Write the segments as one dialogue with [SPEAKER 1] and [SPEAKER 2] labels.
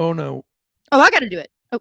[SPEAKER 1] Oh, no.
[SPEAKER 2] Oh, I got to do it. Oh.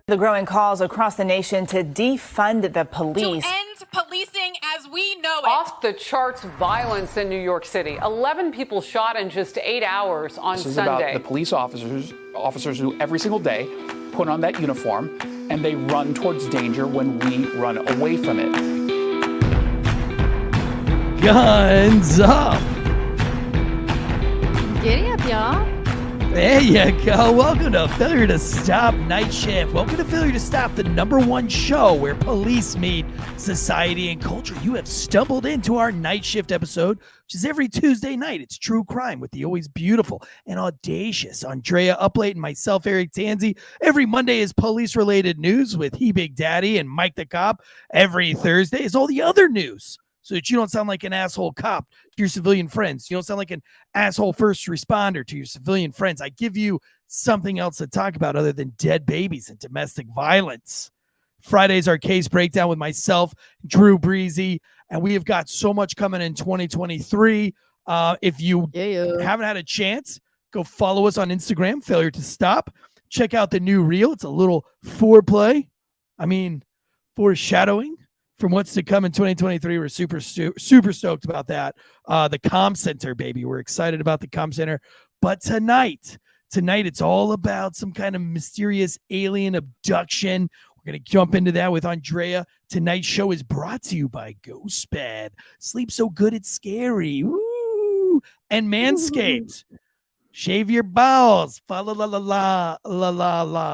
[SPEAKER 3] The growing calls across the nation to defund the police.
[SPEAKER 4] To end policing as we know it.
[SPEAKER 5] Off the charts violence in New York City. 11 people shot in just 8 hours on
[SPEAKER 6] Sunday. This is
[SPEAKER 5] Sunday.
[SPEAKER 6] about the police officers who every single day put on that uniform and they run towards danger when we run away from it.
[SPEAKER 1] Guns up.
[SPEAKER 2] Giddy up, y'all.
[SPEAKER 1] There you go. Welcome to Failure to Stop Night Shift. Welcome to Failure to Stop, the #1 show where police meet society and culture. You have stumbled into our night shift episode, which is every Tuesday night. It's true crime with the always beautiful and audacious Andrea Uplate and myself, Eric Tansey. Every Monday is police-related news with He Big Daddy and Mike the Cop. Every Thursday is all the other news, so that you don't sound like an asshole cop to your civilian friends. You don't sound like an asshole first responder to your civilian friends. I give you something else to talk about other than dead babies and domestic violence. Friday's our case breakdown with myself, Drew Breezy, and we have got so much coming in 2023. If you haven't had a chance, go follow us on Instagram, Failure to Stop. Check out the new reel. It's a little foreshadowing from what's to come in 2023. We're super stoked about that. The Comm Center, baby. We're excited about the Comm Center. But tonight, it's all about some kind of mysterious alien abduction. We're going to jump into that with Andrea. Tonight's show is brought to you by Ghostbed. Sleep so good it's scary. Woo! And Manscaped. Shave your balls. Follow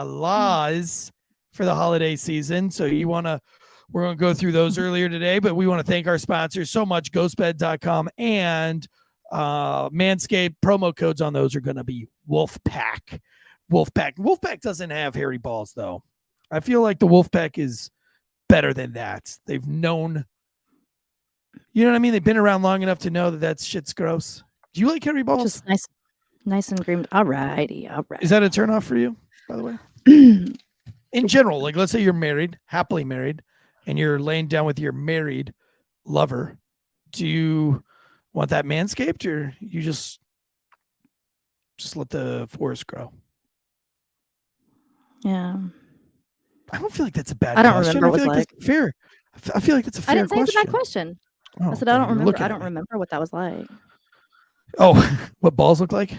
[SPEAKER 1] laws for the holiday season. So we're going to go through those earlier today, but we want to thank our sponsors so much, ghostbed.com and Manscaped. Promo codes on those are going to be Wolfpack. Wolfpack doesn't have hairy balls, though. I feel like the Wolfpack is better than that. They've known, you know what I mean? They've been around long enough to know that shit's gross. Do you like hairy balls?
[SPEAKER 2] Just nice and green. All righty.
[SPEAKER 1] Is that a turnoff for you, by the way? In general, like let's say you're married, happily married, and you're laying down with your married lover. Do you want that manscaped, or you just let the forest grow?
[SPEAKER 2] Yeah.
[SPEAKER 1] I don't feel like that's a bad
[SPEAKER 2] question.
[SPEAKER 1] I don't remember what it's like. Fair. I feel like that's a fair question.
[SPEAKER 2] I didn't say it's a bad question.
[SPEAKER 1] Oh,
[SPEAKER 2] I said I don't remember. I don't remember what that was like.
[SPEAKER 1] Oh, what balls look like?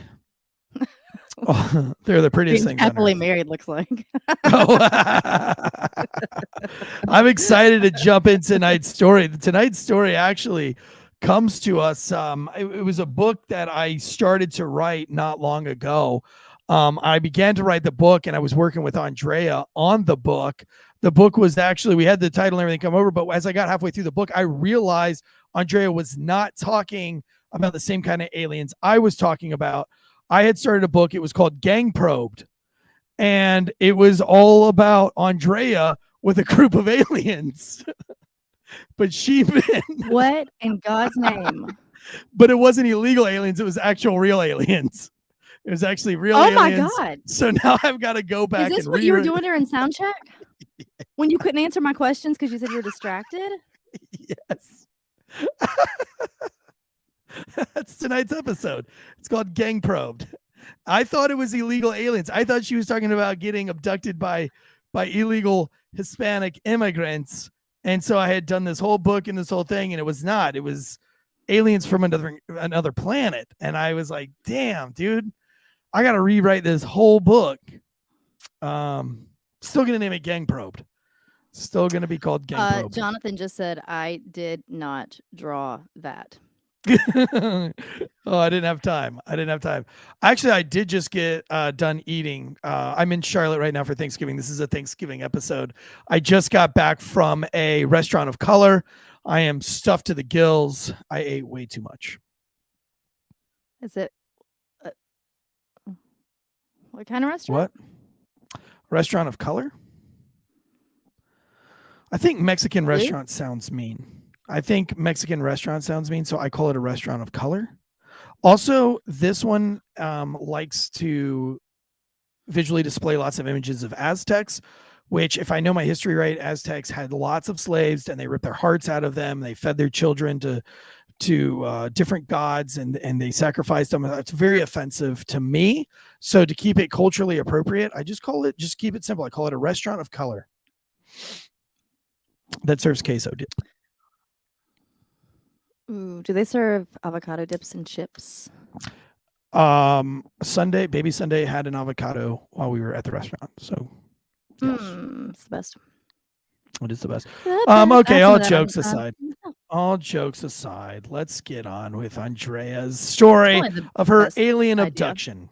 [SPEAKER 1] Oh, they're the prettiest things.
[SPEAKER 2] Happily married looks like.
[SPEAKER 1] I'm excited to jump into tonight's story. Tonight's story actually comes to us. It was a book that I started to write not long ago. I began to write the book, and I was working with Andrea on the book. The book was actually, we had the title and everything come over, but as I got halfway through the book, I realized Andrea was not talking about the same kind of aliens I was talking about. I had started a book. It was called Gang Probed, and it was all about Andrea with a group of aliens. But she been
[SPEAKER 2] what in God's name?
[SPEAKER 1] But it wasn't illegal aliens. It was actual real aliens. It was actually real
[SPEAKER 2] Oh
[SPEAKER 1] aliens.
[SPEAKER 2] my God.
[SPEAKER 1] So now I've got to go back.
[SPEAKER 2] Is this
[SPEAKER 1] and
[SPEAKER 2] what you were doing during sound check? When you couldn't answer my questions because you said you were distracted?
[SPEAKER 1] Yes. That's tonight's episode. It's called Gang Probed. I thought it was illegal aliens. I thought she was talking about getting abducted by illegal Hispanic immigrants. And so I had done this whole book and this whole thing, and it was not. It was aliens from another planet. And I was like, damn, dude, I got to rewrite this whole book. Still going to name it Gang Probed. Still going to be called Gang Probed.
[SPEAKER 2] Jonathan just said, I did not draw that.
[SPEAKER 1] Oh, I didn't have time. Actually, I did just get done eating. I'm in Charlotte right now for Thanksgiving. This is a Thanksgiving episode. I just got back from a restaurant of color. I am stuffed to the gills. I ate way too much.
[SPEAKER 2] Is it what kind of restaurant?
[SPEAKER 1] What? Restaurant of color? I think Mexican restaurant sounds mean. So I call it a restaurant of color. Also, this one likes to visually display lots of images of Aztecs, which, if I know my history right, Aztecs had lots of slaves and they ripped their hearts out of them. They fed their children to different gods and they sacrificed them. It's very offensive to me. So to keep it culturally appropriate, I just keep it simple. I call it a restaurant of color that serves queso dip.
[SPEAKER 2] Ooh, do they serve avocado dips and chips?
[SPEAKER 1] Baby Sunday had an avocado while we were at the restaurant. So yes.
[SPEAKER 2] It's the best.
[SPEAKER 1] It is the best.
[SPEAKER 2] Okay,
[SPEAKER 1] all jokes aside, let's get on with Andrea's story of her alien abduction.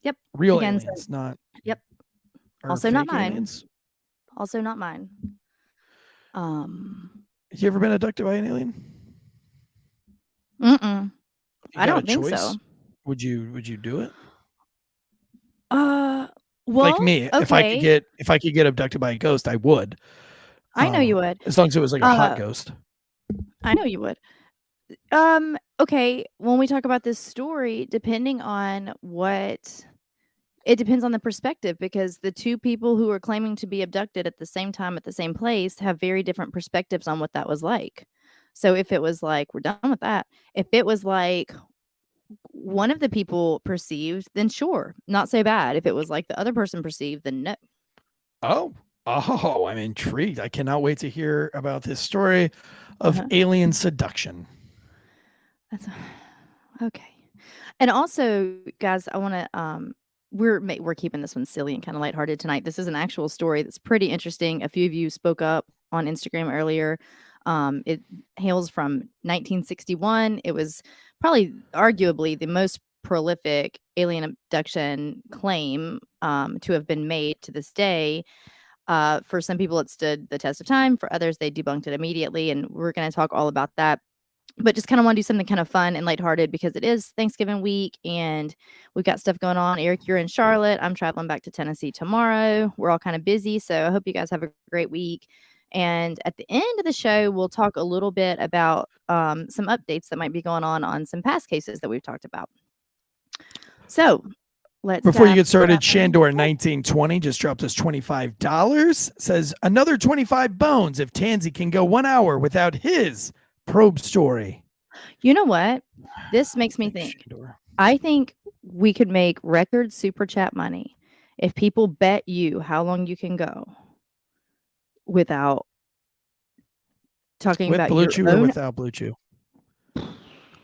[SPEAKER 2] Yep.
[SPEAKER 1] Real aliens, not.
[SPEAKER 2] Yep. Also not mine. Aliens. Also not mine.
[SPEAKER 1] You ever been abducted by an alien?
[SPEAKER 2] I don't think so.
[SPEAKER 1] Would you do it?
[SPEAKER 2] Well,
[SPEAKER 1] like me,
[SPEAKER 2] okay.
[SPEAKER 1] if I could get abducted by a ghost, I would.
[SPEAKER 2] I know you would.
[SPEAKER 1] As long as it was like a hot ghost.
[SPEAKER 2] I know you would. Okay, when we talk about this story, depending on it depends on the perspective, because the two people who are claiming to be abducted at the same time at the same place have very different perspectives on what that was like. So if it was like, we're done with that. If it was like one of the people perceived, then sure, not so bad. If it was like the other person perceived, then no.
[SPEAKER 1] Oh, I'm intrigued. I cannot wait to hear about this story of alien seduction.
[SPEAKER 2] That's okay. And also, guys, I want to we're keeping this one silly and kind of lighthearted tonight. This is an actual story that's pretty interesting. A few of you spoke up on Instagram earlier. It hails from 1961. It was probably arguably the most prolific alien abduction claim to have been made to this day. For some people, it stood the test of time. For others, they debunked it immediately. And we're going to talk all about that. But just kind of want to do something kind of fun and lighthearted because it is Thanksgiving week and we've got stuff going on. Eric, you're in Charlotte. I'm traveling back to Tennessee tomorrow. We're all kind of busy. So I hope you guys have a great week. And at the end of the show, we'll talk a little bit about some updates that might be going on some past cases that we've talked about. So
[SPEAKER 1] before you get started, Shandor 1920 just dropped us $25. Says another 25 bones if Tansey can go 1 hour without his probe story.
[SPEAKER 2] You know what? This makes me think. Shandor. I think we could make record super chat money if people bet you how long you can go without talking
[SPEAKER 1] with
[SPEAKER 2] about
[SPEAKER 1] Blue
[SPEAKER 2] your
[SPEAKER 1] Chew
[SPEAKER 2] own...
[SPEAKER 1] or without Blue Chew.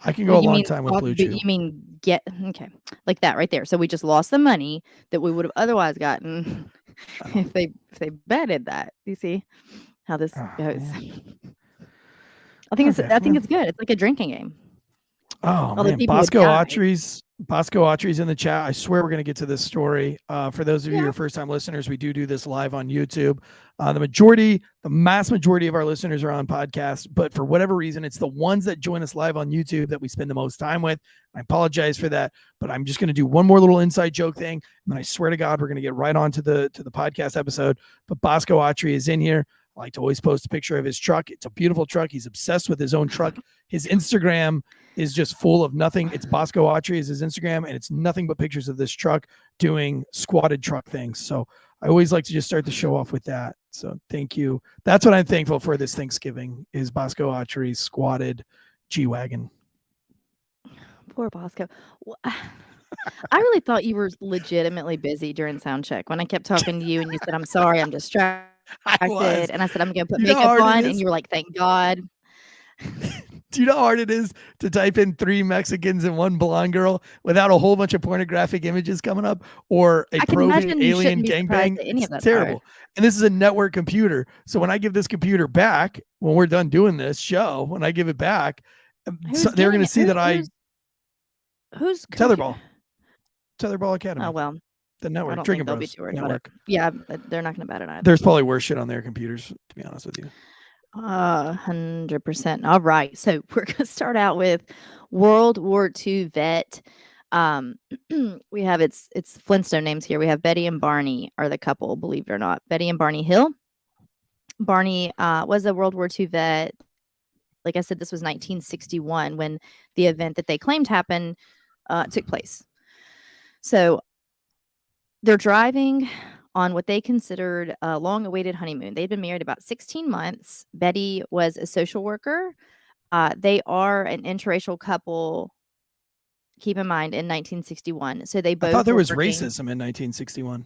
[SPEAKER 1] I can go a long time with Blue Chew.
[SPEAKER 2] You mean like that right there. So we just lost the money that we would have otherwise gotten if they betted that. You see how this goes. Man. I think it's good. It's like a drinking game.
[SPEAKER 1] Oh man, Bosco Autry's in the chat. I swear we're going to get to this story. For those of you who are first-time listeners, we do this live on YouTube. The mass majority of our listeners are on podcasts, but for whatever reason, it's the ones that join us live on YouTube that we spend the most time with. I apologize for that, but I'm just going to do one more little inside joke thing, and then I swear to God, we're going to get right on to the podcast episode. But Bosco Autry is in here. I like to always post a picture of his truck. It's a beautiful truck. He's obsessed with his own truck. His Instagram is just full of nothing. It's Bosco Autry is his Instagram, and it's nothing but pictures of this truck doing squatted truck things. So I always like to just start the show off with that. So thank you. That's what I'm thankful for this Thanksgiving is Bosco Autry's squatted G-Wagon.
[SPEAKER 2] Poor Bosco. I really thought you were legitimately busy during sound check when I kept talking to you and you said, I'm sorry, I'm distracted. And I said, I'm going to put makeup on. And you were like, thank God.
[SPEAKER 1] Do you know how hard it is to type in 3 Mexicans and 1 blonde girl without a whole bunch of pornographic images coming up or a probing alien gangbang? It's terrible. And this is a network computer. So when I give this computer back, when we're done doing this show, when I give it back, they're going to see that
[SPEAKER 2] Who's
[SPEAKER 1] Tetherball Academy.
[SPEAKER 2] Oh, well.
[SPEAKER 1] The network.
[SPEAKER 2] I don't
[SPEAKER 1] Drinking
[SPEAKER 2] think they'll be
[SPEAKER 1] Bros
[SPEAKER 2] too worried
[SPEAKER 1] network.
[SPEAKER 2] about it. Yeah, but they're not going to bat an eye.
[SPEAKER 1] There's probably worse shit on their computers, to be honest with you.
[SPEAKER 2] 100%. All right. So we're going to start out with World War II vet. We have it's Flintstone names here. We have Betty and Barney are the couple, believe it or not. Betty and Barney Hill. Barney was a World War II vet. Like I said, this was 1961 when the event that they claimed happened took place. So they're driving on what they considered a long-awaited honeymoon. They'd been married about 16 months. Betty was a social worker. They are an interracial couple, keep in mind, in 1961. So they both
[SPEAKER 1] I thought there was racism in 1961.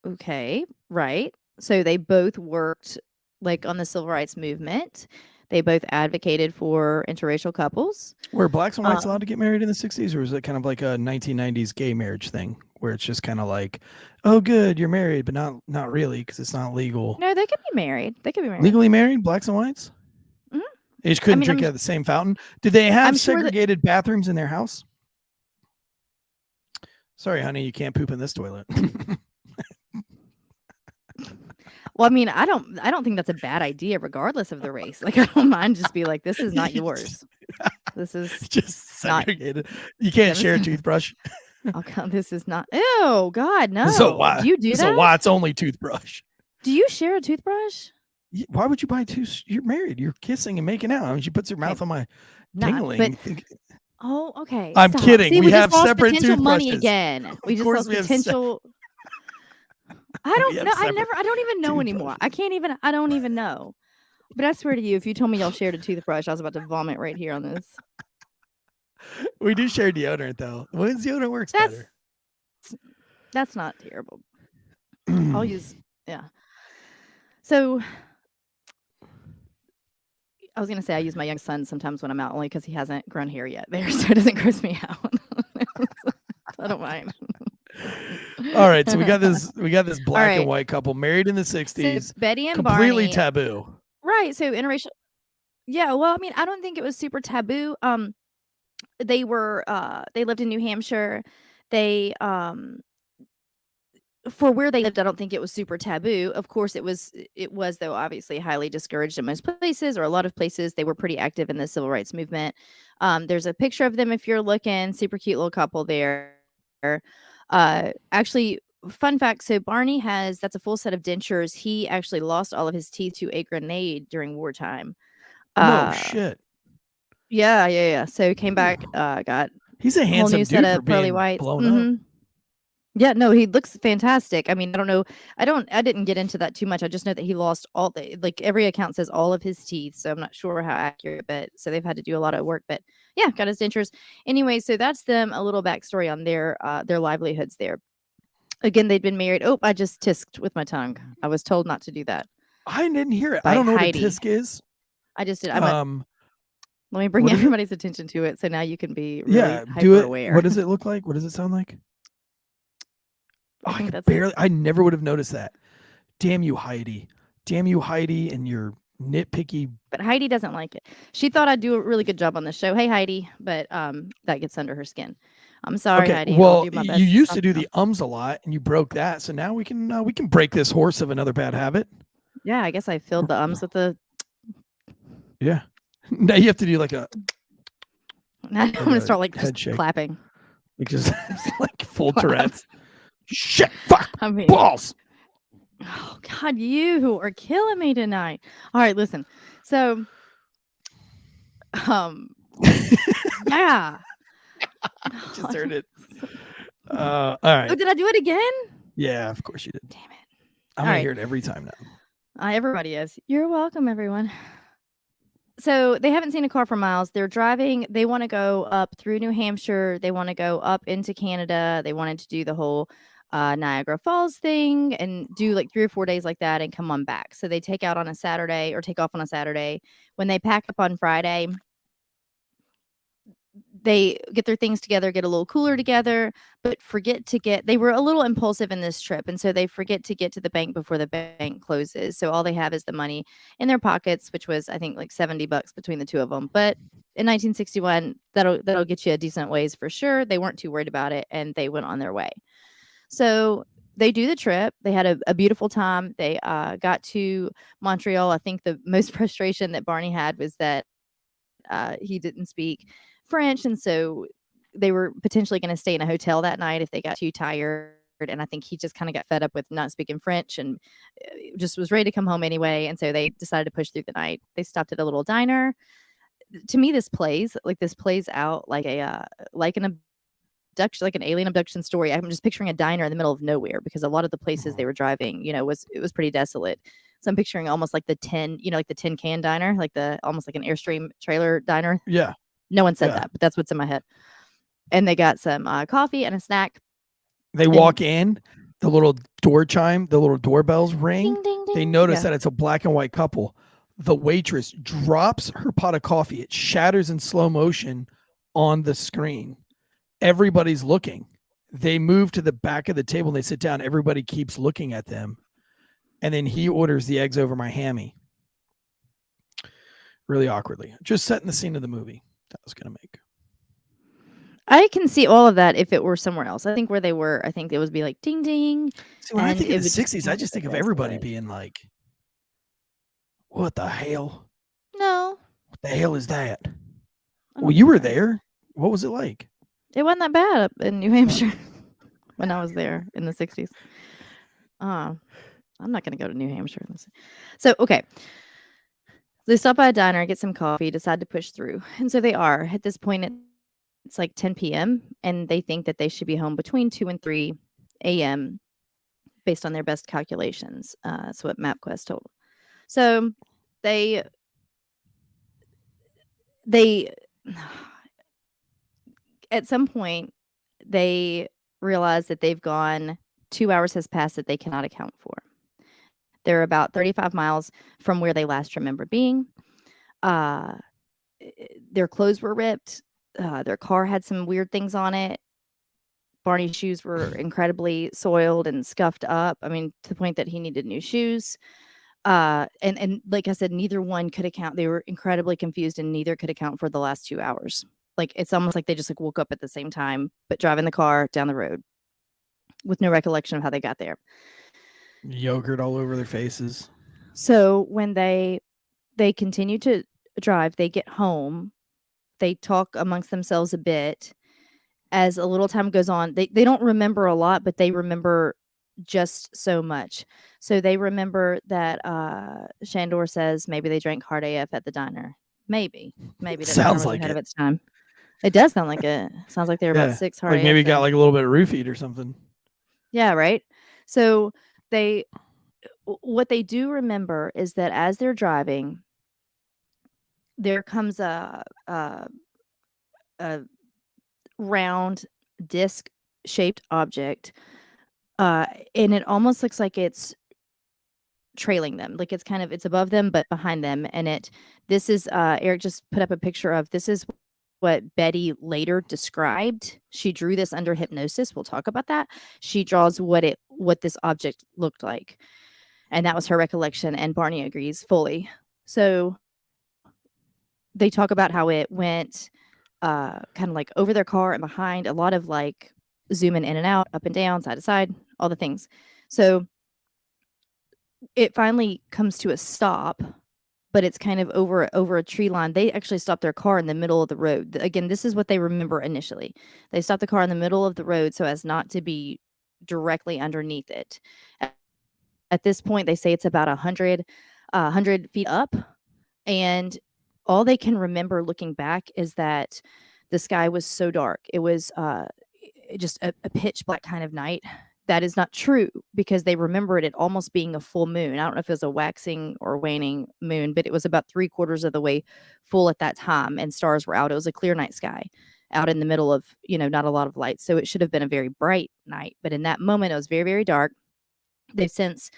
[SPEAKER 2] Okay, right. So they both worked like on the civil rights movement. They both advocated for interracial couples.
[SPEAKER 1] Were blacks and whites allowed to get married in the 60s, or was it kind of like a 1990s gay marriage thing where it's just kind of like, oh, good, you're married, but not really because it's not legal?
[SPEAKER 2] No, they could be married. They could be married.
[SPEAKER 1] Legally married, blacks and whites?
[SPEAKER 2] Mm-hmm.
[SPEAKER 1] They just couldn't drink out of the same fountain. Did they have
[SPEAKER 2] sure
[SPEAKER 1] segregated bathrooms in their house? Sorry, honey, you can't poop in this toilet.
[SPEAKER 2] Well, I mean, I don't think that's a bad idea, regardless of the race. Like, I don't mind just be like, this is not yours. This is
[SPEAKER 1] just segregated. You can't share a toothbrush.
[SPEAKER 2] Oh God, this is not. Ew, God, no.
[SPEAKER 1] So why?
[SPEAKER 2] Do you do that?
[SPEAKER 1] So Watts only toothbrush.
[SPEAKER 2] Do you share a toothbrush?
[SPEAKER 1] Why would you buy two? You're married. You're kissing and making out. I mean, she puts her mouth on my tingling.
[SPEAKER 2] Oh, okay.
[SPEAKER 1] I'm kidding.
[SPEAKER 2] See,
[SPEAKER 1] we have
[SPEAKER 2] just
[SPEAKER 1] separate
[SPEAKER 2] potential
[SPEAKER 1] toothbrushes.
[SPEAKER 2] Money again. We just lost potential. I don't know. I don't even know anymore. I don't even know. But I swear to you, if you told me y'all shared a toothbrush, I was about to vomit right here on this.
[SPEAKER 1] We do share deodorant though. Women's deodorant works better.
[SPEAKER 2] That's not terrible. I'll use, yeah. So I was going to say I use my young son sometimes when I'm out, only because he hasn't grown hair yet there, so it doesn't gross me out. I don't mind.
[SPEAKER 1] All right, so we got this black and white couple married in the 60s.
[SPEAKER 2] So Betty and
[SPEAKER 1] completely
[SPEAKER 2] Barney,
[SPEAKER 1] taboo.
[SPEAKER 2] Right. So interracial. Yeah, well, I mean, I don't think it was super taboo. They lived in New Hampshire. They for where they lived, I don't think it was super taboo. Of course, it was though obviously highly discouraged in most places, or a lot of places. They were pretty active in the civil rights movement. There's a picture of them if you're looking. Super cute little couple there. Actually, fun fact, so Barney that's a full set of dentures. He actually lost all of his teeth to a grenade during wartime.
[SPEAKER 1] No shit.
[SPEAKER 2] Yeah. So he came back, got
[SPEAKER 1] he's a handsome dude
[SPEAKER 2] set
[SPEAKER 1] for
[SPEAKER 2] of pearly
[SPEAKER 1] being
[SPEAKER 2] whites.
[SPEAKER 1] blown up.
[SPEAKER 2] Yeah, no, he looks fantastic. I mean, I don't know. I didn't get into that too much. I just know that he lost every account says all of his teeth. So I'm not sure how accurate, but so they've had to do a lot of work, but yeah, got his dentures. Anyway, so that's them, a little backstory on their livelihoods there. Again, they'd been married. Oh, I just tisked with my tongue. I was told not to do that.
[SPEAKER 1] I didn't hear it. I don't know what a tisk is.
[SPEAKER 2] I just did. Let me bring everybody's attention to it so now you can be really
[SPEAKER 1] do it.
[SPEAKER 2] aware.
[SPEAKER 1] What does it look like? What does it sound like? I never would have noticed that. Damn you, Heidi. Damn you, Heidi, and your nitpicky.
[SPEAKER 2] But Heidi doesn't like it. She thought I'd do a really good job on the show. Hey, Heidi. But that gets under her skin. I'm sorry, Heidi.
[SPEAKER 1] Well, you used to do the a lot, and you broke that. So now we can break this horse of another bad habit.
[SPEAKER 2] Yeah, I guess I filled the with the.
[SPEAKER 1] Yeah. Now you have to do like a.
[SPEAKER 2] I'm gonna start just clapping.
[SPEAKER 1] Like just like full Tourette's. Shit! Fuck!
[SPEAKER 2] I mean,
[SPEAKER 1] balls!
[SPEAKER 2] Oh God, you are killing me tonight. All right, listen. So, yeah.
[SPEAKER 1] Just heard it. All right.
[SPEAKER 2] Oh, did I do it again?
[SPEAKER 1] Yeah, of course you did.
[SPEAKER 2] Damn it.
[SPEAKER 1] I'm
[SPEAKER 2] All
[SPEAKER 1] gonna
[SPEAKER 2] right.
[SPEAKER 1] hear it every time now.
[SPEAKER 2] Everybody is. You're welcome, everyone. So they haven't seen a car for miles. They're driving. They want to go up through New Hampshire. They want to go up into Canada. They wanted to do the whole Niagara Falls thing and do like 3 or 4 days like that and come on back. So they take out on a Saturday or take off on a Saturday. When they pack up on Friday, they get their things together, get a little cooler together, but they were a little impulsive in this trip. And so they forget to get to the bank before the bank closes. So all they have is the money in their pockets, which was, I think, like $70 between the two of them. But in 1961, that'll get you a decent ways for sure. They weren't too worried about it and they went on their way. So they do the trip. They had a beautiful time. They got to Montreal. I think the most frustration that Barney had was that he didn't speak French, and so they were potentially going to stay in a hotel that night if they got too tired. And I think he just kind of got fed up with not speaking French and just was ready to come home anyway. And so they decided to push through the night. They stopped at a little diner. To me, this plays out like like an abduction, like an alien abduction story. I'm just picturing a diner in the middle of nowhere because a lot of the places they were driving, it was pretty desolate. So I'm picturing almost like the like the tin can diner, like almost like an Airstream trailer diner.
[SPEAKER 1] Yeah.
[SPEAKER 2] No one said that, but that's what's in my head. And they got some coffee and a snack.
[SPEAKER 1] They walk in, the little door chime, the little doorbells ring.
[SPEAKER 2] Ding, ding, ding.
[SPEAKER 1] They notice that it's a black and white couple. The waitress drops her pot of coffee. It shatters in slow motion on the screen. Everybody's looking. They move to the back of the table and they sit down. Everybody keeps looking at them. And then he orders the eggs over my hammy. Really awkwardly. Just setting the scene of the movie that I was going to make.
[SPEAKER 2] I can see all of that if it were somewhere else. I think where they were, I think it would be like ding ding.
[SPEAKER 1] See, when I think of the 60s, I just think of everybody being like, what the hell?
[SPEAKER 2] No.
[SPEAKER 1] What the hell is that? Well, you were there. What was it like?
[SPEAKER 2] It wasn't that bad up in New Hampshire when I was there in the 60s. I'm not going to go to New Hampshire. So, okay. They stop by a diner, get some coffee, decide to push through. And so they are. At this point, it's like 10 p.m. and they think that they should be home between 2 and 3 a.m. based on their best calculations. That's what MapQuest told them. So they at some point, they realize that they've gone 2 hours has passed that they cannot account for. They're about 35 miles from where they last remember being. Their clothes were ripped. Their car had some weird things on it. Barney's shoes were incredibly soiled and scuffed up. I mean, to the point that he needed new shoes. And like I said, neither one could account. They were incredibly confused and neither could account for the last 2 hours. Like, it's almost like they just woke up at the same time, but driving the car down the road with no recollection of how they got there.
[SPEAKER 1] Yogurt all over their faces.
[SPEAKER 2] So when they continue to drive, they get home, they talk amongst themselves a bit. As a little time goes on, they don't remember a lot, but they remember just so much. So they remember that Shandor says maybe they drank hard AF at the diner. Maybe that
[SPEAKER 1] sounds like
[SPEAKER 2] ahead
[SPEAKER 1] it.
[SPEAKER 2] of its time. It does sound like it. Sounds like they were about 6 hard
[SPEAKER 1] like
[SPEAKER 2] AF.
[SPEAKER 1] Maybe got like a little bit roofied or something.
[SPEAKER 2] Yeah, right. So what they do remember is that as they're driving, there comes a round disc-shaped object, and it almost looks like it's trailing them, like it's above them but behind them. And this is Eric just put up a picture of this is what Betty later described. She drew this under hypnosis. We'll talk about that. She draws what this object looked like, and that was her recollection, and Barney agrees fully. So they talk about how it went kind of like over their car and behind, a lot of like zooming in and out, up and down, side to side, all the things. So it finally comes to a stop, but it's kind of over a tree line. They actually stopped their car in the middle of the road. Again, this is what they remember initially. They stopped the car in the middle of the road so as not to be directly underneath it. At this point, they say it's about 100 feet up, and all they can remember looking back is that the sky was so dark. It was just a pitch black kind of night. That is not true because they remembered it almost being a full moon. I don't know if it was a waxing or waning moon, but it was about 3/4 of the way full at that time, and stars were out. It was a clear night sky out in the middle of, not a lot of light. So it should have been a very bright night. But in that moment, it was very, very dark. They've since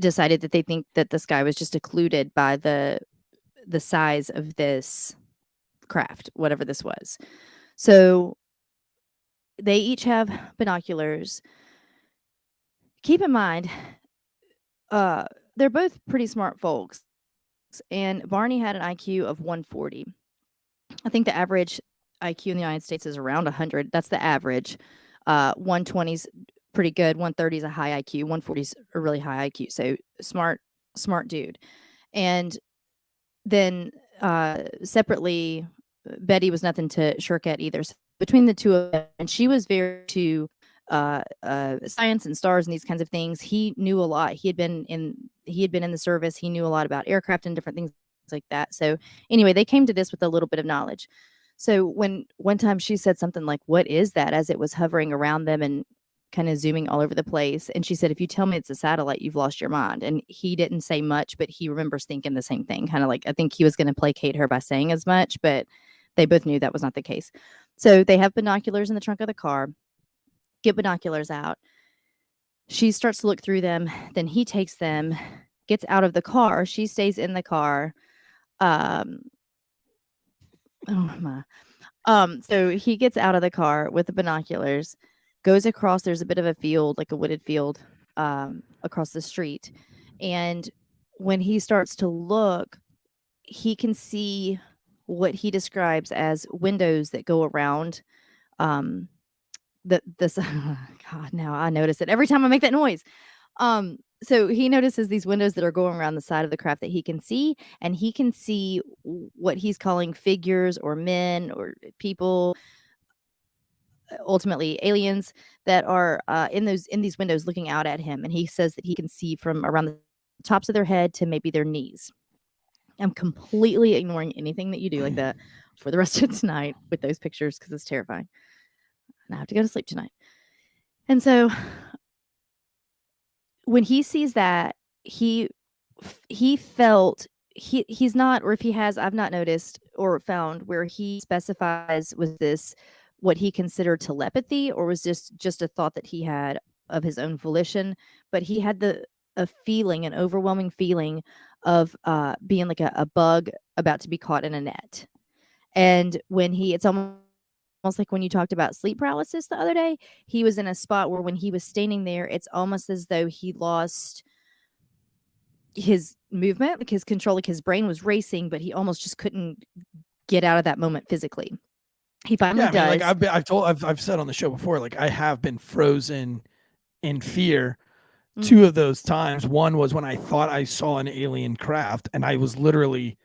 [SPEAKER 2] decided that they think that the sky was just occluded by the size of this craft, whatever this was. So they each have binoculars. Keep in mind, they're both pretty smart folks, and Barney had an IQ of 140. I think the average IQ in the United States is around 100. That's the average. 120 is pretty good. 130 is a high IQ. 140 is a really high IQ. So smart dude. And then separately, Betty was nothing to shirk at either. So between the two of them, and she was very to science and stars and these kinds of things. He knew a lot. He had been in the service. He knew a lot about aircraft and different things like that. So anyway, they came to this with a little bit of knowledge. So when one time she said something like, "What is that?" as it was hovering around them and kind of zooming all over the place. And she said, "If you tell me it's a satellite, you've lost your mind." And he didn't say much, but he remembers thinking the same thing. Kind of like, I think he was going to placate her by saying as much, but they both knew that was not the case. So they have binoculars in the trunk of the car, get binoculars out. She starts to look through them. Then he takes them, gets out of the car. She stays in the car. So he gets out of the car with the binoculars, goes across. There's a bit of a field, like a wooded field, across the street. And when he starts to look, he can see what he describes as windows that go around. God, now I notice it every time I make that noise. So he notices these windows that are going around the side of the craft that he can see, and he can see what he's calling figures or men or people, ultimately aliens, that are in these windows looking out at him. And he says that he can see from around the tops of their head to maybe their knees. I'm completely ignoring anything that you do like that for the rest of tonight with those pictures because it's terrifying. And I have to go to sleep tonight. And so when he sees that, he felt he's not, or if he has, I've not noticed or found where he specifies with this what he considered telepathy, or was just a thought that he had of his own volition. But he had a feeling, an overwhelming feeling of being like a bug about to be caught in a net. And when it's almost like when you talked about sleep paralysis the other day, he was in a spot where when he was standing there, it's almost as though he lost his movement, like his control, like his brain was racing, but he almost just couldn't get out of that moment physically. He finally does.
[SPEAKER 1] Like I've said on the show before, like I have been frozen in fear. Two of those times. One was when I thought I saw an alien craft, and I was literally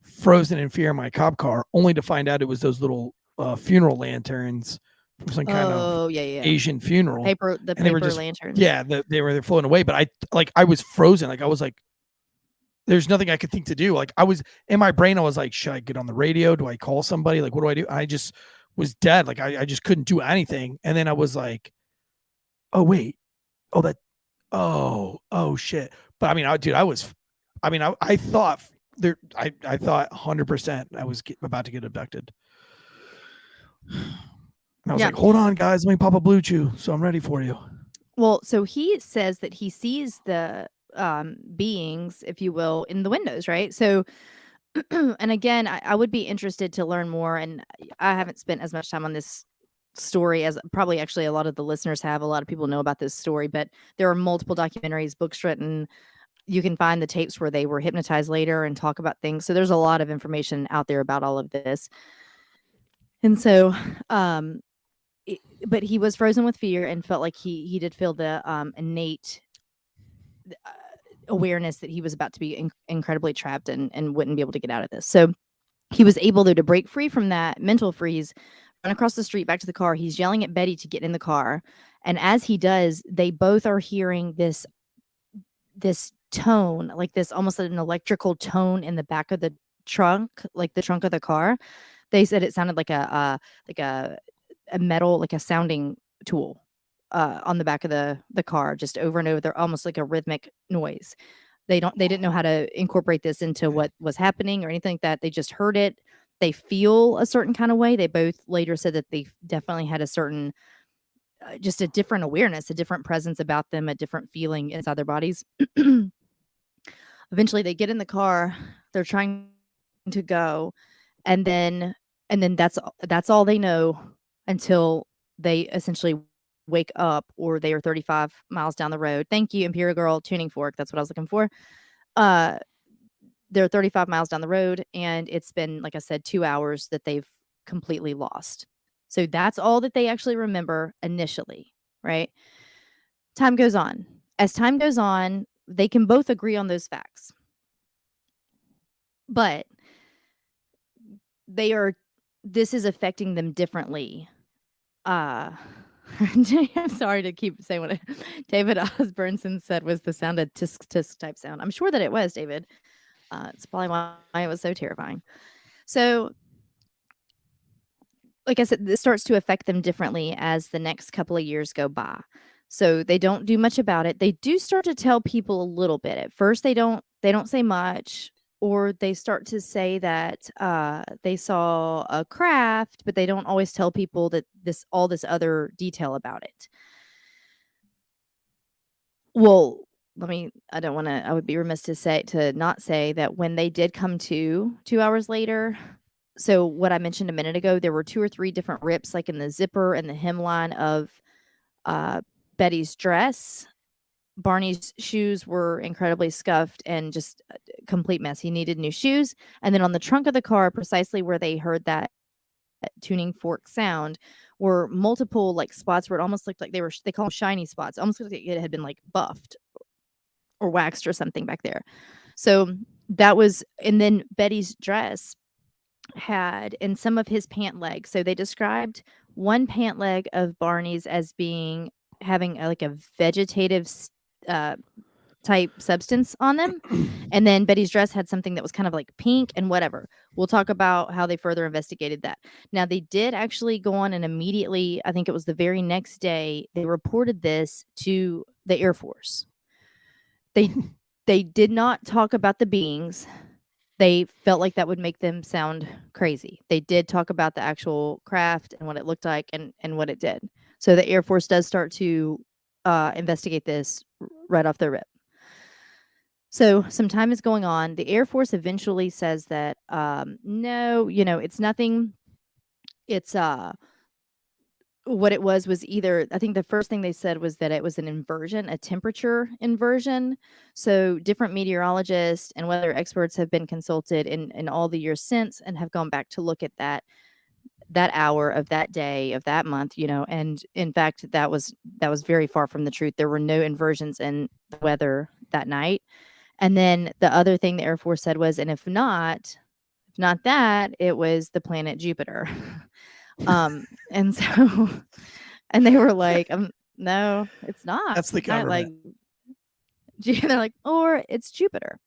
[SPEAKER 1] frozen in fear in my cop car, only to find out it was those little funeral lanterns from some kind of Asian funeral.
[SPEAKER 2] The paper lanterns.
[SPEAKER 1] Yeah, they're floating away. But I was frozen. Like I was like, there's nothing I could think to do. Like I was in my brain, I was like, should I get on the radio? Do I call somebody? Like, what do I do? I just was dead. Like I just couldn't do anything. And then I was like, oh wait, oh shit. But I mean, I thought I thought 100% I was about to get abducted. And I was like, hold on, guys, let me pop a blue chew. So I'm ready for you.
[SPEAKER 2] Well, so he says that he sees the beings, if you will, in the windows, right? So, and again, I would be interested to learn more. And I haven't spent as much time on this story as probably actually a lot of the listeners have. A lot of people know about this story, but there are multiple documentaries, books written. You can find the tapes where they were hypnotized later and talk about things. So there's a lot of information out there about all of this. And so, but he was frozen with fear and felt like he did feel the innate awareness that he was about to be incredibly trapped and wouldn't be able to get out of this. So he was able, though, to break free from that mental freeze, run across the street back to the car. He's yelling at Betty to get in the car. And as he does, they both are hearing this this tone, like this almost an electrical tone in the back of the trunk, like the trunk of the car. They said it sounded like a metal, like a sounding tool on the back of the car, just over and over. They're almost like a rhythmic noise. They didn't know how to incorporate this into what was happening or anything like that. They just heard it. They feel a certain kind of way. They both later said that they definitely had a certain just a different awareness, a different presence about them, a different feeling inside their bodies. Eventually they get in the car, they're trying to go, and then that's all they know until they essentially wake up, or they are 35 miles down the road. Thank you, Imperial Girl tuning fork. That's what I was looking for. They're 35 miles down the road, and it's been, like I said, 2 hours that they've completely lost. So that's all that they actually remember initially, right? Time goes on. As time goes on, they can both agree on those facts. But this is affecting them differently. I'm sorry to keep saying what David Osburnson said was the sound of tisk tisk type sound. I'm sure that it was, David. It's probably why it was so terrifying. So, like I said, this starts to affect them differently as the next couple of years go by. So they don't do much about it. They do start to tell people a little bit. At first, they don't say much, or they start to say that they saw a craft, but they don't always tell people that all this other detail about it. Well, I would be remiss to not say that when they did come to 2 hours later, so what I mentioned a minute ago, there were 2 or 3 different rips, like in the zipper and the hemline of Betty's dress. Barney's shoes were incredibly scuffed and just a complete mess. He needed new shoes. And then on the trunk of the car, precisely where they heard that tuning fork sound, were multiple like spots where it almost looked like they call them shiny spots. Almost looked like it had been like buffed or waxed or something back there. So that was, and then Betty's dress had in some of his pant legs. So they described one pant leg of Barney's as having like a vegetative type substance on them. And then Betty's dress had something that was kind of like pink and whatever. We'll talk about how they further investigated that. Now, they did actually go on and immediately, I think it was the very next day, they reported this to the Air Force. They did not talk about the beings. They felt like that would make them sound crazy. They did talk about the actual craft and what it looked like and what it did. So the Air Force does start to investigate this right off the rip. So some time is going on. The Air Force eventually says that, no, it's nothing. It's what it was either, I think the first thing they said was that it was an inversion, a temperature inversion. So different meteorologists and weather experts have been consulted in all the years since and have gone back to look at that hour of that day of that month, and in fact, that was very far from the truth. There were no inversions in the weather that night. And then the other thing the Air Force said was, and if not that, it was the planet Jupiter. And so, and they were like, no, it's not.
[SPEAKER 1] That's the government.
[SPEAKER 2] They're like, or it's Jupiter.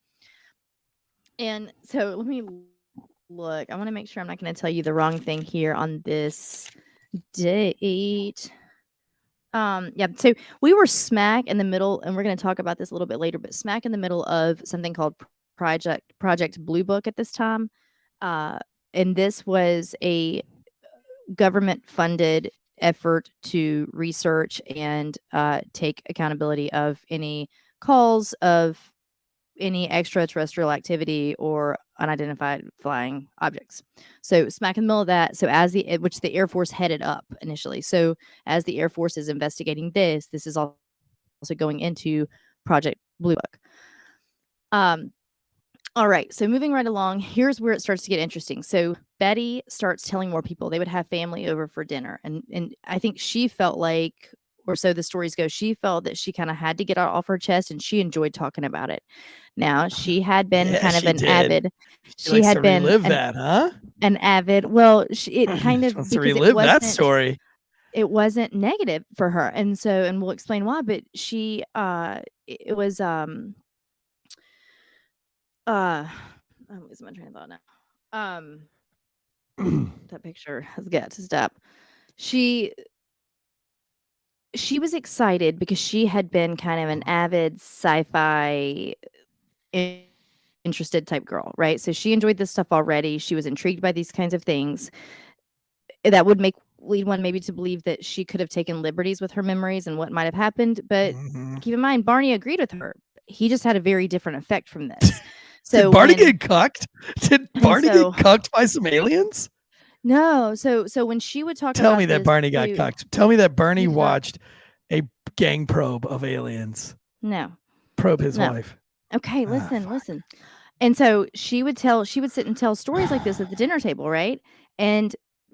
[SPEAKER 2] And so let me look. I want to make sure I'm not going to tell you the wrong thing here on this date. Yeah, so we were smack in the middle, and we're going to talk about this a little bit later, but smack in the middle of something called Project Blue Book at this time. And this was a government-funded effort to research and take accountability of any calls of any extraterrestrial activity or unidentified flying objects. So smack in the middle of that. So which the Air Force headed up initially. So as the Air Force is investigating this is also going into Project Blue Book. All right. So moving right along, here's where it starts to get interesting. So Betty starts telling more people. They would have family over for dinner. And I think she felt like, or so the stories go, she felt that she kind of had to get it off her chest, and she enjoyed talking about it. Now, she had been kind of an avid.
[SPEAKER 1] She had been that, huh?
[SPEAKER 2] An avid. Well, it kind of
[SPEAKER 1] wants to relive that story.
[SPEAKER 2] It wasn't negative for her, and we'll explain why. But she it was I'm losing my train of thought now. That picture has got to stop. She was excited because she had been kind of an avid sci-fi interested type girl, right? So she enjoyed this stuff already. She was intrigued by these kinds of things. That would lead one maybe to believe that she could have taken liberties with her memories and what might have happened. But keep in mind, Barney agreed with her. He just had a very different effect from this. So
[SPEAKER 1] Did Barney get cucked? Did Barney get cucked by some aliens?
[SPEAKER 2] No. So when she would talk
[SPEAKER 1] Tell
[SPEAKER 2] about
[SPEAKER 1] me that
[SPEAKER 2] this
[SPEAKER 1] Barney got cucked. Tell me that Barney
[SPEAKER 2] He did not.
[SPEAKER 1] watched a gang probe of aliens
[SPEAKER 2] No.
[SPEAKER 1] probe his
[SPEAKER 2] No.
[SPEAKER 1] wife.
[SPEAKER 2] Okay, listen. And so she would sit and tell stories like this at the dinner table, right?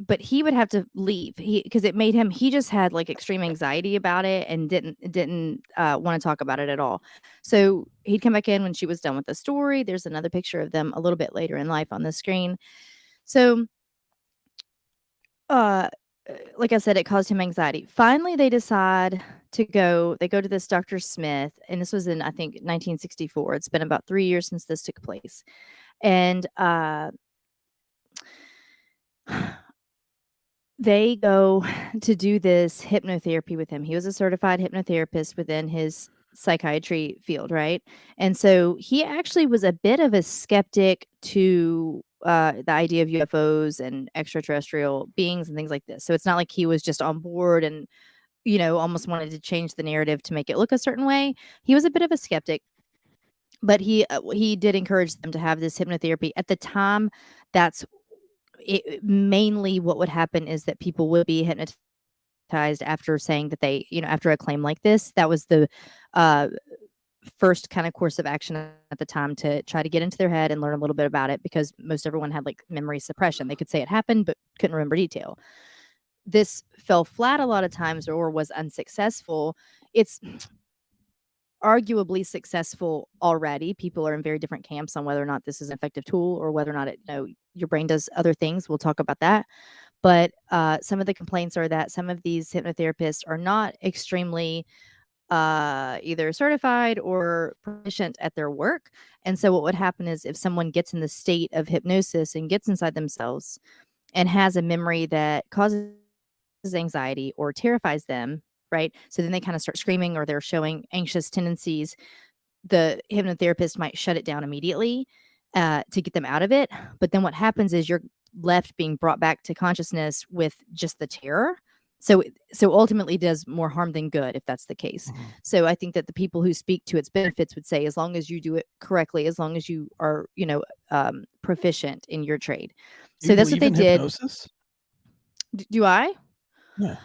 [SPEAKER 2] But he would have to leave because it made him. He just had like extreme anxiety about it and didn't want to talk about it at all. So he'd come back in when she was done with the story. There's another picture of them a little bit later in life on the screen. So, like I said, it caused him anxiety. Finally, they decide to go. They go to this Dr. Smith, and this was in I think 1964. It's been about 3 years since this took place, and they go to do this hypnotherapy with him. He was a certified hypnotherapist within his psychiatry field, right? And so he actually was a bit of a skeptic to the idea of UFOs and extraterrestrial beings and things like this. So it's not like he was just on board and, almost wanted to change the narrative to make it look a certain way. He was a bit of a skeptic, but he did encourage them to have this hypnotherapy. At the time, that's mainly what would happen is that people would be hypnotized after saying that they, after a claim like this. That was the first kind of course of action at the time to try to get into their head and learn a little bit about it, because most everyone had like memory suppression. They could say it happened, but couldn't remember detail. This fell flat a lot of times or was unsuccessful. It's arguably successful already. People are in very different camps on whether or not this is an effective tool or whether or not your brain does other things. We'll talk about that. But some of the complaints are that some of these hypnotherapists are not extremely either certified or proficient at their work. And so what would happen is if someone gets in the state of hypnosis and gets inside themselves and has a memory that causes anxiety or terrifies them, right? So then they kind of start screaming or they're showing anxious tendencies. The hypnotherapist might shut it down immediately to get them out of it. But then what happens is you're left being brought back to consciousness with just the terror. So ultimately it does more harm than good if that's the case. Mm-hmm. So I think that the people who speak to its benefits would say, as long as you do it correctly, as long as you are, proficient in your trade. So that's what they did.
[SPEAKER 1] Hypnosis?
[SPEAKER 2] Do I?
[SPEAKER 1] Yeah.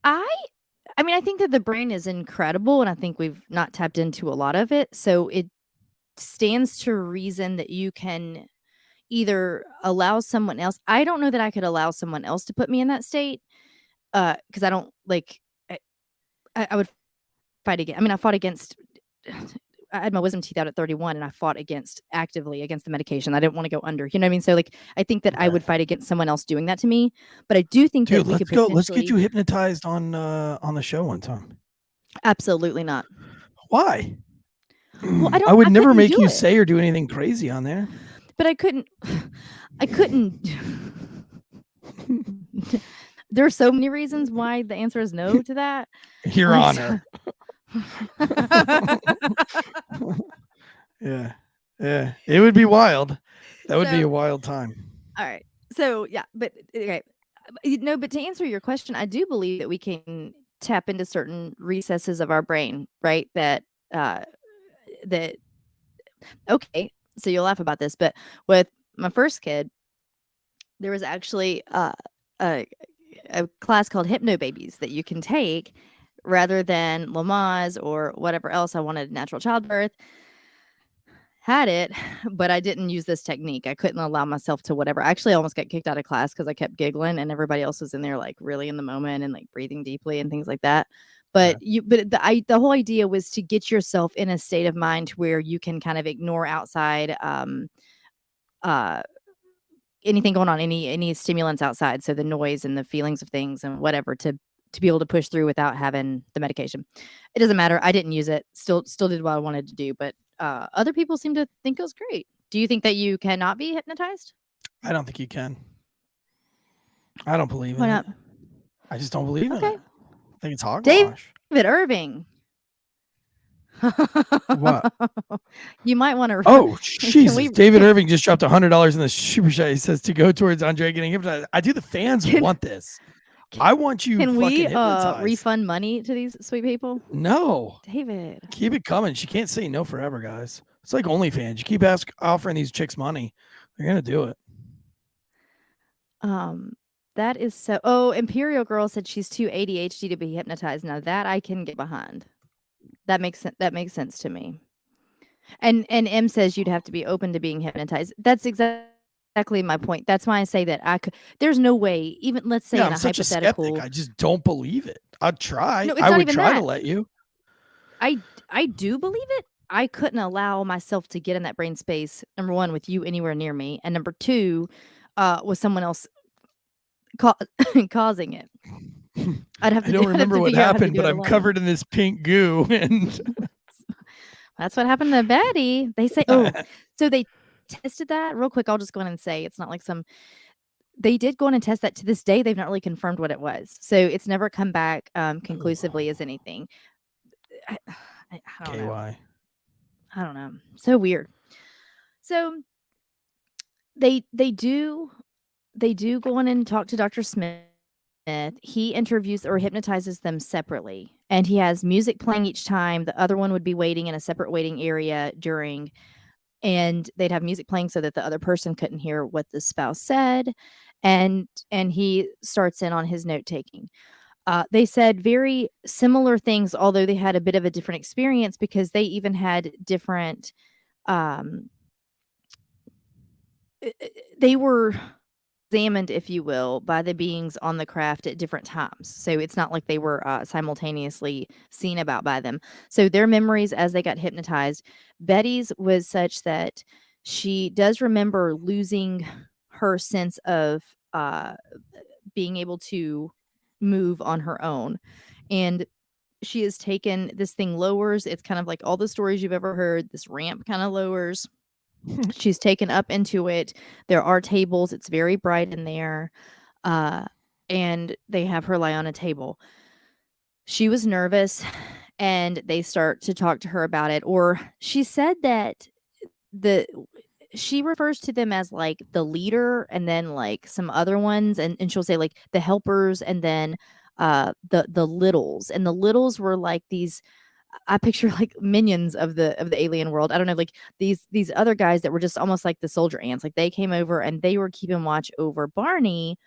[SPEAKER 2] I mean, I think that the brain is incredible, and I think we've not tapped into a lot of it. So it stands to reason that you can either allow someone else. I don't know that I could allow someone else to put me in that state, because I don't like. I would fight against. I mean, I fought against. I had my wisdom teeth out at 31, and I fought actively against the medication. I didn't want to go under. You know what I mean? So, like, I think that I would fight against someone else doing that to me. But I do think that we could potentially...
[SPEAKER 1] Let's get you hypnotized on the show one time.
[SPEAKER 2] Absolutely not.
[SPEAKER 1] Why?
[SPEAKER 2] Well,
[SPEAKER 1] I would never make you say or do anything crazy on there.
[SPEAKER 2] But I couldn't. There are so many reasons why the answer is no to that.
[SPEAKER 1] Your Honor. Yeah. It would be wild. That would be a wild time.
[SPEAKER 2] All right. So yeah, but okay. But to answer your question, I do believe that we can tap into certain recesses of our brain, right? Okay, so you'll laugh about this, but with my first kid, there was actually a class called Hypno Babies that you can take rather than Lamaze or whatever else I wanted, natural childbirth. Had it, but I didn't use this technique. I couldn't allow myself to whatever. I actually almost got kicked out of class because I kept giggling and everybody else was in there like really in the moment and like breathing deeply and things like that. But the whole idea was to get yourself in a state of mind where you can kind of ignore outside anything going on, any stimulants outside. So the noise and the feelings of things and whatever, to to be able to push through without having the medication. It doesn't matter. I didn't use it. Still did what I wanted to do, but other people seem to think it was great. Do you think that you cannot be hypnotized?
[SPEAKER 1] I don't think you can. I don't believe
[SPEAKER 2] Why
[SPEAKER 1] in
[SPEAKER 2] not?
[SPEAKER 1] it. I just don't believe in
[SPEAKER 2] Okay.
[SPEAKER 1] it. I think it's hogwash.
[SPEAKER 2] David Irving.
[SPEAKER 1] What?
[SPEAKER 2] You might want to.
[SPEAKER 1] Oh, Jesus.
[SPEAKER 2] we-
[SPEAKER 1] David Irving just dropped $100 in the super chat. He says to go towards Andrea getting hypnotized. I do. The fans want this. I want you
[SPEAKER 2] Can
[SPEAKER 1] fucking
[SPEAKER 2] we
[SPEAKER 1] hypnotized.
[SPEAKER 2] refund money to these sweet people?
[SPEAKER 1] No.
[SPEAKER 2] David.
[SPEAKER 1] Keep it coming. She can't say no forever, guys. It's like OnlyFans. You keep offering these chicks money, they're going to do it.
[SPEAKER 2] That is so. Oh, Imperial Girl said she's too ADHD to be hypnotized. Now that I can get behind. That makes sense. That makes sense to me. And M says you'd have to be open to being hypnotized. That's exactly my point. That's why I say that I could. There's no way. Even let's say in
[SPEAKER 1] I'm
[SPEAKER 2] a
[SPEAKER 1] such
[SPEAKER 2] hypothetical.
[SPEAKER 1] a skeptic. I just don't believe it. I'd try.
[SPEAKER 2] No, it's
[SPEAKER 1] I
[SPEAKER 2] not
[SPEAKER 1] would
[SPEAKER 2] even
[SPEAKER 1] try
[SPEAKER 2] that.
[SPEAKER 1] to let you.
[SPEAKER 2] I do believe it. I couldn't allow myself to get in that brain space. Number one, with you anywhere near me, and number two, with someone else causing it. I'd have to.
[SPEAKER 1] I don't remember what happened, but I'm
[SPEAKER 2] alone.
[SPEAKER 1] covered in this pink goo, and
[SPEAKER 2] That's what happened to Betty. They say, so they tested that real quick. I'll just go in and say it's not like they did go in and test that. To this day, they've not really confirmed what it was. So it's never come back conclusively as anything. I don't know.
[SPEAKER 1] KY.
[SPEAKER 2] I don't know. So weird. So they do go in and talk to Dr. Smith. He interviews or hypnotizes them separately, and he has music playing each time. The other one would be waiting in a separate waiting area during, and they'd have music playing so that the other person couldn't hear what the spouse said, and he starts in on his note taking. They said very similar things, although they had a bit of a different experience because they even had different. They were examined, if you will, by the beings on the craft at different times. So it's not like they were simultaneously seen about by them. So their memories as they got hypnotized, Betty's was such that she does remember losing her sense of being able to move on her own. And she has taken this thing lowers. It's kind of like all the stories you've ever heard. This ramp kind of lowers. She's taken up into it. There are tables. It's very bright in there. And they have her lie on a table. She was nervous and they start to talk to her about it. Or she said that she refers to them as like the leader and then like some other ones. And she'll say like the helpers and then the littles. And the littles were like these, I picture like minions of the alien world. I don't know, like these other guys that were just almost like the soldier ants. Like they came over and they were keeping watch over Barney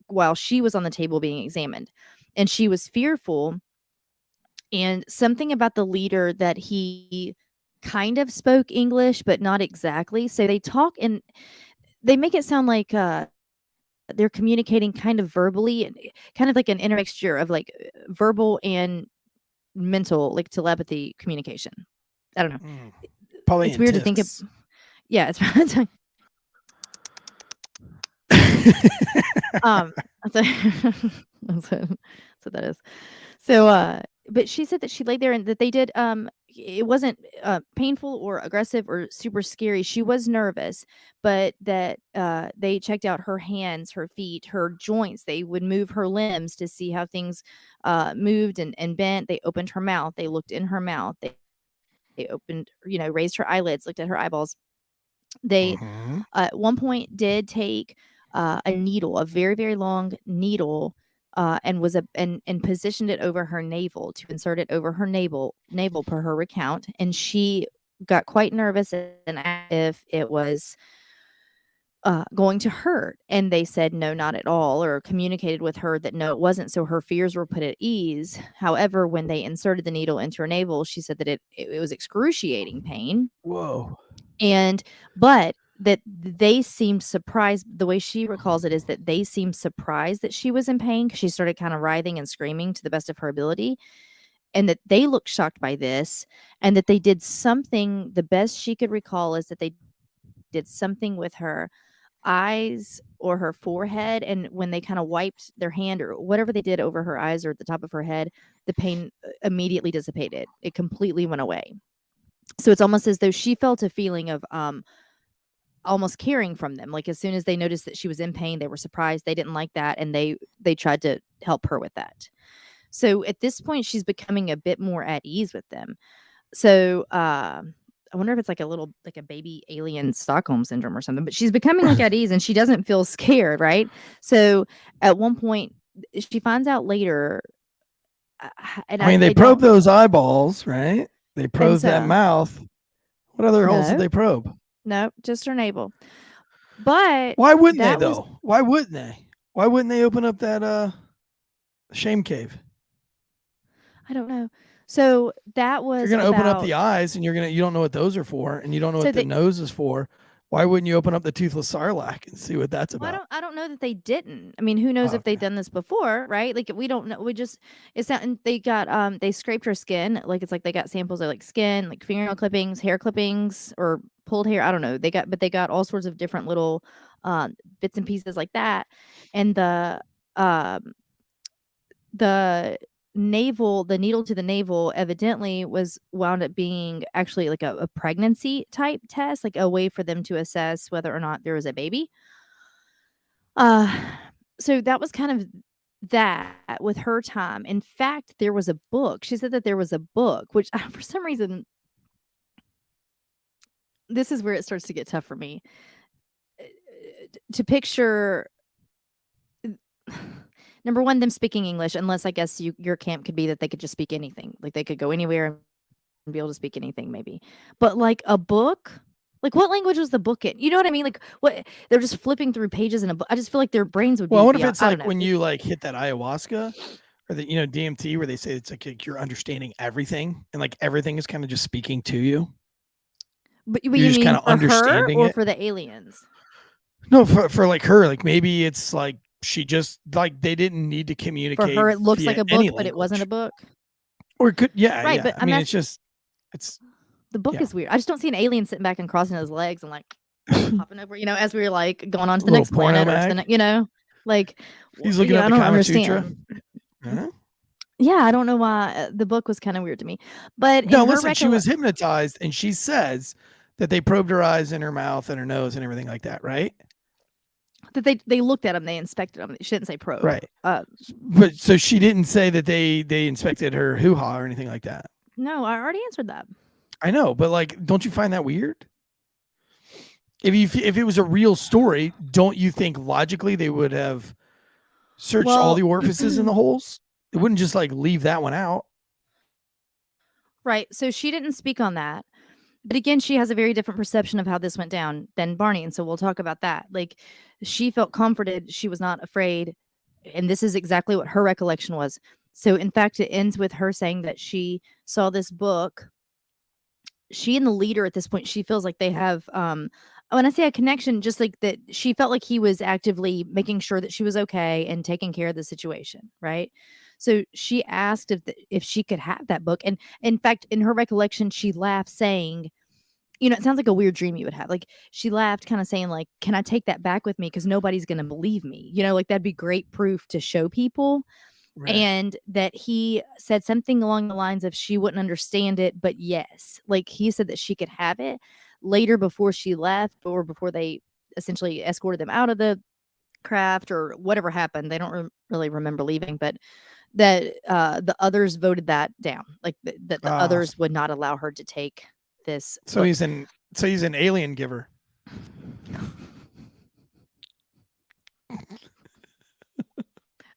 [SPEAKER 2] while she was on the table being examined. And she was fearful. And something about the leader that he kind of spoke English, but not exactly. So they talk and they make it sound like they're communicating kind of verbally and kind of like an intermixture of like verbal and mental, like telepathy communication. I don't know.
[SPEAKER 1] Probably
[SPEAKER 2] it's weird to think of. Yeah, it's that's what that is. So but she said that she laid there and that they did it wasn't painful or aggressive or super scary. She was nervous, but that they checked out her hands, her feet, her joints. They would move her limbs to see how things moved and bent. They opened her mouth. They looked in her mouth. They opened, raised her eyelids, looked at her eyeballs. They at one point did take a needle, a very, very long needle, and positioned it over her navel to insert it over her navel per her recount. And she got quite nervous and if it was going to hurt. And they said no, not at all, or communicated with her that no, it wasn't. So her fears were put at ease. However, when they inserted the needle into her navel, she said that it was excruciating pain.
[SPEAKER 1] Whoa.
[SPEAKER 2] But that they seemed surprised. The way she recalls it is that they seemed surprised that she was in pain because she started kind of writhing and screaming to the best of her ability, and that they looked shocked by this, and that they did something. The best she could recall is that they did something with her. eyes or her forehead, and when they kind of wiped their hand or whatever they did over her eyes or at the top of her head, the pain immediately dissipated. It completely went away. So it's almost as though she felt a feeling of almost caring from them. Like as soon as they noticed that she was in pain, they were surprised. They didn't like that, and they tried to help her with that. So at this point, she's becoming a bit more at ease with them. So I wonder if it's like a baby alien Stockholm syndrome or something. But she's becoming like at ease, and she doesn't feel scared, right? So at one point, she finds out later. And
[SPEAKER 1] I mean, they probe those eyeballs, right? They probe that mouth. What other holes did they probe?
[SPEAKER 2] No, just her navel. But
[SPEAKER 1] why wouldn't they though? Why wouldn't they? Why wouldn't they open up that shame cave?
[SPEAKER 2] I don't know. So that was
[SPEAKER 1] you're gonna open up the eyes, and you don't know what those are for, and you don't know what the nose is for. Why wouldn't you open up the toothless sarlacc and see what that's about?
[SPEAKER 2] I don't know that they didn't. I mean, who knows if they've done this before, right? Like we don't know. It's not. And they got they scraped her skin. Like it's like they got samples of like skin, like fingernail clippings, hair clippings, or pulled hair. I don't know. They got all sorts of different little bits and pieces like that, and the navel, the needle to the navel evidently was wound up being actually like a pregnancy type test, like a way for them to assess whether or not there was a baby. So that was kind of that with her time. In fact, there was a book. She said that there was a book, which for some reason, this is where it starts to get tough for me to picture. Number one, them speaking English, unless I guess your camp could be that they could just speak anything. Like they could go anywhere and be able to speak anything, maybe. But like a book, like what language was the book in? You know what I mean? Like what they're just flipping through pages in a book. I just feel like their brains would be.
[SPEAKER 1] Well, what if it's like when you like hit that ayahuasca or the DMT, where they say it's like you're understanding everything, and like everything is kind of just speaking to you.
[SPEAKER 2] But you mean kind of understanding her or for the aliens?
[SPEAKER 1] No, for like her, like maybe it's like. She just like they didn't need to communicate.
[SPEAKER 2] For her, it looks like a book, but it wasn't a book.
[SPEAKER 1] Or it could, yeah,
[SPEAKER 2] right?
[SPEAKER 1] Yeah.
[SPEAKER 2] But
[SPEAKER 1] I mean, it's
[SPEAKER 2] the book is weird. I just don't see an alien sitting back and crossing his legs and like hopping over, as we were like going on to the next planet, or to the, like
[SPEAKER 1] he's looking at the Kama Sutra.
[SPEAKER 2] Yeah, I don't know why the book was kind of weird to me. But
[SPEAKER 1] no, listen, she was hypnotized, and she says that they probed her eyes and her mouth and her nose and everything like that, right?
[SPEAKER 2] That they looked at them, they inspected them. She didn't say probe,
[SPEAKER 1] right? But so she didn't say that they inspected her hoo-ha or anything like that.
[SPEAKER 2] No, I already answered that.
[SPEAKER 1] I know, but like, don't you find that weird? If it was a real story, don't you think logically they would have searched all the orifices and the holes? They wouldn't just like leave that one out,
[SPEAKER 2] right? So she didn't speak on that. But again, she has a very different perception of how this went down than Barney. And so we'll talk about that. Like she felt comforted. She was not afraid. And this is exactly what her recollection was. So in fact, it ends with her saying that she saw this book. She and the leader at this point, she feels like they have, when I say a connection, just like that she felt like he was actively making sure that she was okay and taking care of the situation. Right. So she asked if she could have that book. And in fact, in her recollection, she laughed saying, it sounds like a weird dream you would have. Like she laughed kind of saying like, can I take that back with me? Because nobody's going to believe me. Like that'd be great proof to show people. Right. And that he said something along the lines of she wouldn't understand it, but yes. Like he said that she could have it later before she left or before they essentially escorted them out of the craft or whatever happened. They don't really remember leaving, but that the others voted that down, like that the others would not allow her to take this.
[SPEAKER 1] So he's an alien giver.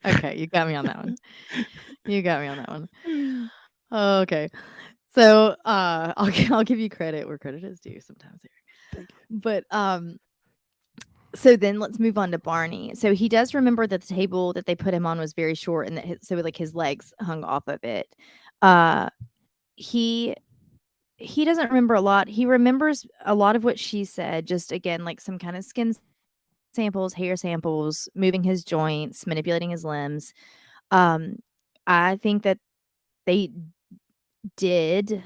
[SPEAKER 2] Okay, you got me on that one. Okay, so I'll give you credit where credit is due sometimes here. But so then let's move on to Barney. So he does remember that the table that they put him on was very short and that his legs hung off of it. He doesn't remember a lot. He remembers a lot of what she said, just again, like some kind of skin samples, hair samples, moving his joints, manipulating his limbs. I think that they did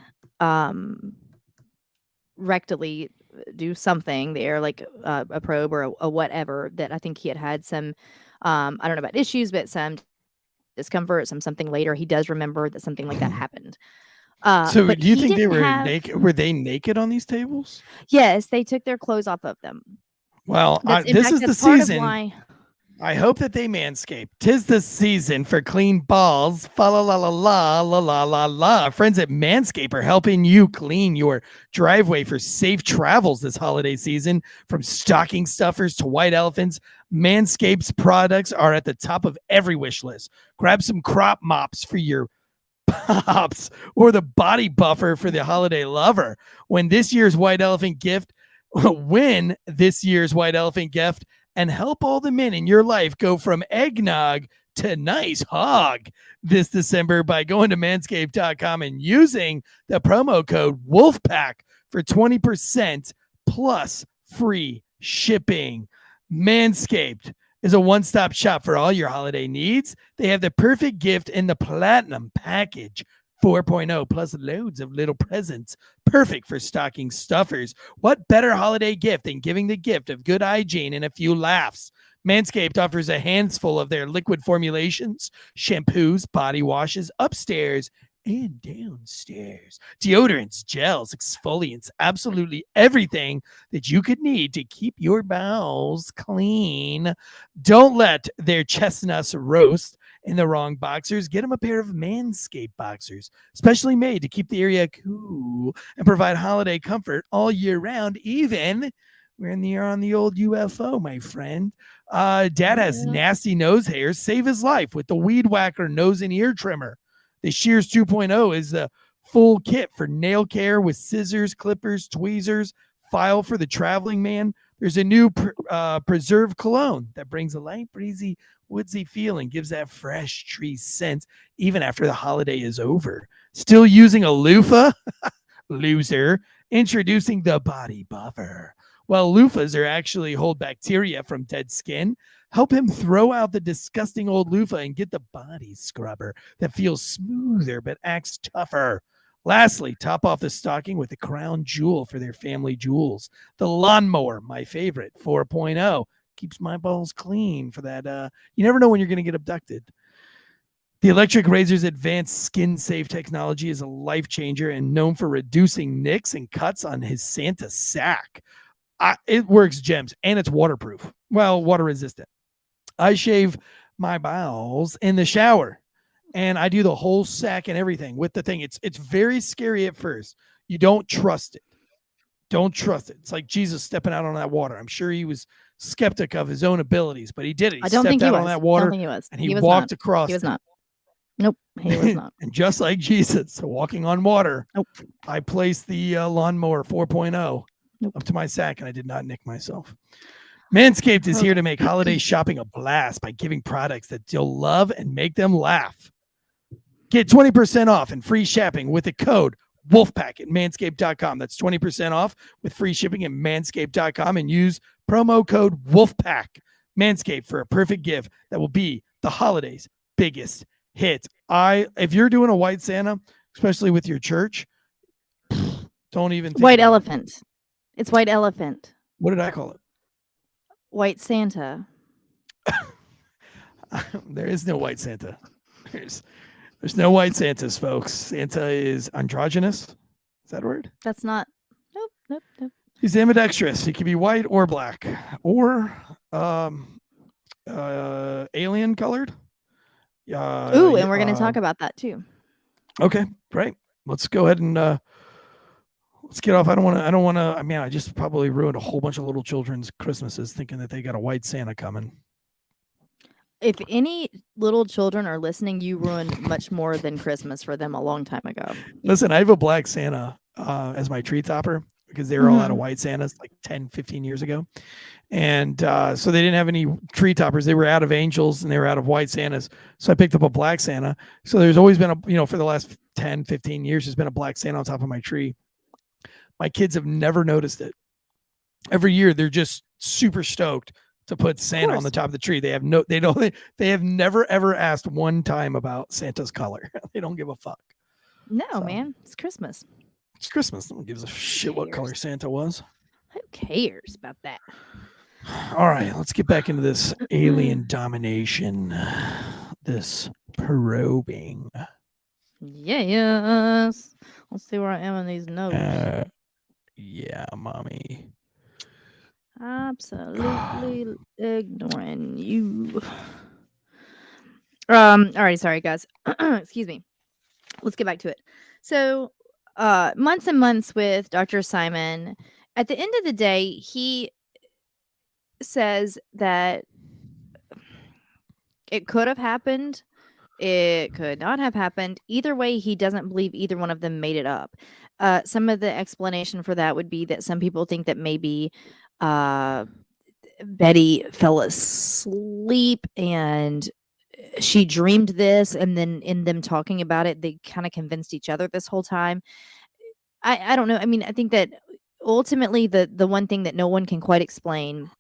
[SPEAKER 2] rectally do something there, like a probe or a whatever, that I think he had some, I don't know about issues, but some discomfort, something later. He does remember that something like that happened.
[SPEAKER 1] So
[SPEAKER 2] But
[SPEAKER 1] do you
[SPEAKER 2] he
[SPEAKER 1] think they
[SPEAKER 2] didn't
[SPEAKER 1] were
[SPEAKER 2] have.
[SPEAKER 1] naked? Were they naked on these tables?
[SPEAKER 2] Yes, they took their clothes off of them.
[SPEAKER 1] Well,
[SPEAKER 2] That's in
[SPEAKER 1] this
[SPEAKER 2] fact
[SPEAKER 1] is the
[SPEAKER 2] that's part of
[SPEAKER 1] season.
[SPEAKER 2] why.
[SPEAKER 1] I hope that they manscape. 'Tis the season for clean balls. Fa la la la la la la la la. Friends at Manscaped are helping you clean your driveway for safe travels this holiday season. From stocking stuffers to white elephants, Manscaped's products are at the top of every wish list. Grab some crop mops for your pops or the body buffer for the holiday lover. Win this year's white elephant gift and help all the men in your life go from eggnog to nice hog this December by going to manscaped.com and using the promo code WOLFPACK for 20% plus free shipping. Manscaped is a one-stop shop for all your holiday needs. They have the perfect gift in the Platinum Package 4.0 plus loads of little presents, perfect for stocking stuffers. What better holiday gift than giving the gift of good hygiene and a few laughs? Manscaped offers a handful of their liquid formulations, shampoos, body washes, upstairs and downstairs, deodorants, gels, exfoliants, absolutely everything that you could need to keep your bowels clean. Don't let their chestnuts roast in the wrong boxers. Get them a pair of Manscaped boxers, specially made to keep the area cool and provide holiday comfort all year round, even when you're on the old UFO, my friend. Dad has nasty nose hairs. Save his life with the Weed Whacker nose and ear trimmer. The Shears 2.0 is the full kit for nail care with scissors, clippers, tweezers, file for the traveling man. There's a new preserve cologne that brings a light, breezy, woodsy feel and gives that fresh tree scent even after the holiday is over. Still using a loofah? Loser. Introducing the body buffer. Well, loofahs are actually hold bacteria from dead skin. Help him throw out the disgusting old loofah and get the body scrubber that feels smoother but acts tougher. Lastly, top off the stocking with the crown jewel for their family jewels. The lawnmower, my favorite, 4.0. Keeps my balls clean for that. You never know when you're going to get abducted. The electric razor's advanced skin-safe technology is a life changer and known for reducing nicks and cuts on his Santa sack. It works gems, and it's waterproof. Well, water resistant. I shave my bowels in the shower, and I do the whole sack and everything with the thing. It's very scary at first. You don't trust it. Don't trust it. It's like Jesus stepping out on that water. I'm sure he was skeptic of his own abilities, but he did it. He stepped out on that water, and he walked across.
[SPEAKER 2] He was not. Nope, he was not.
[SPEAKER 1] And just like Jesus walking on water, I placed the lawnmower 4.0 up to my sack, and I did not nick myself. Manscaped is here to make holiday shopping a blast by giving products that you'll love and make them laugh. Get 20% off and free shipping with the code WOLFPACK at manscaped.com. That's 20% off with free shipping at manscaped.com and use promo code WOLFPACK. Manscaped for a perfect gift that will be the holidays' biggest hit. If you're doing a white Santa, especially with your church, don't even think
[SPEAKER 2] White elephant. It's white elephant.
[SPEAKER 1] What did I call it?
[SPEAKER 2] White Santa.
[SPEAKER 1] There is no white Santa. There's no white Santas, folks. Santa is androgynous. Is that a word?
[SPEAKER 2] That's not. Nope.
[SPEAKER 1] He's ambidextrous. He can be white or black or alien colored.
[SPEAKER 2] Ooh, and we're going to talk about that too.
[SPEAKER 1] Okay, great. Let's go ahead and let's get off. I don't want to. I mean, I just probably ruined a whole bunch of little children's Christmases thinking that they got a white Santa coming.
[SPEAKER 2] If any little children are listening, you ruined much more than Christmas for them a long time ago.
[SPEAKER 1] Listen, I have a black Santa as my tree topper because they were all out of white Santas like 10, 15 years ago. And so they didn't have any tree toppers. They were out of angels and they were out of white Santas. So I picked up a black Santa. So there's always been for the last 10, 15 years, there's been a black Santa on top of my tree. My kids have never noticed it. Every year, they're just super stoked to put Santa on the top of the tree. They have never ever asked one time about Santa's color. They don't give a fuck.
[SPEAKER 2] No, man, it's Christmas.
[SPEAKER 1] It's Christmas. No one gives a shit what color Santa was.
[SPEAKER 2] Who cares about that?
[SPEAKER 1] All right, let's get back into this alien domination, this probing.
[SPEAKER 2] Yes. Let's see where I am in these notes.
[SPEAKER 1] Yeah, mommy.
[SPEAKER 2] Absolutely ignoring you. All right, sorry guys. Excuse me. Let's get back to it. So, months and months with Dr. Simon. At the end of the day, he says that it could have happened. It could not have happened. Either way, he doesn't believe either one of them made it up. Some of the explanation for that would be that some people think that maybe Betty fell asleep and she dreamed this, and then in them talking about it, they kind of convinced each other this whole time. I don't know. I mean, I think that ultimately the one thing that no one can quite explain,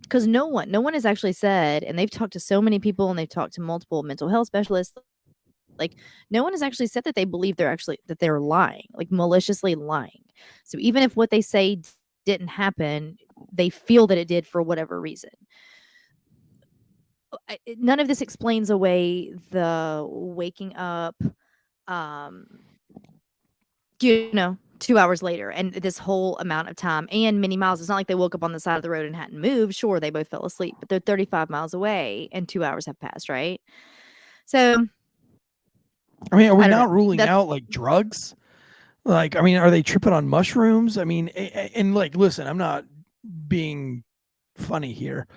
[SPEAKER 2] because no one has actually said, and they've talked to so many people and they've talked to multiple mental health specialists, like no one has actually said that they believe they're lying, like maliciously lying. So even if what they say didn't happen, they feel that it did for whatever reason. None of this explains away the waking up, 2 hours later and this whole amount of time and many miles. It's not like they woke up on the side of the road and hadn't moved. Sure, they both fell asleep, but they're 35 miles away and 2 hours have passed, right? So,
[SPEAKER 1] I mean, are we
[SPEAKER 2] I don't
[SPEAKER 1] not
[SPEAKER 2] know.
[SPEAKER 1] ruling out like drugs? Like, I mean, are they tripping on mushrooms? I mean, and like, listen, I'm not being funny here.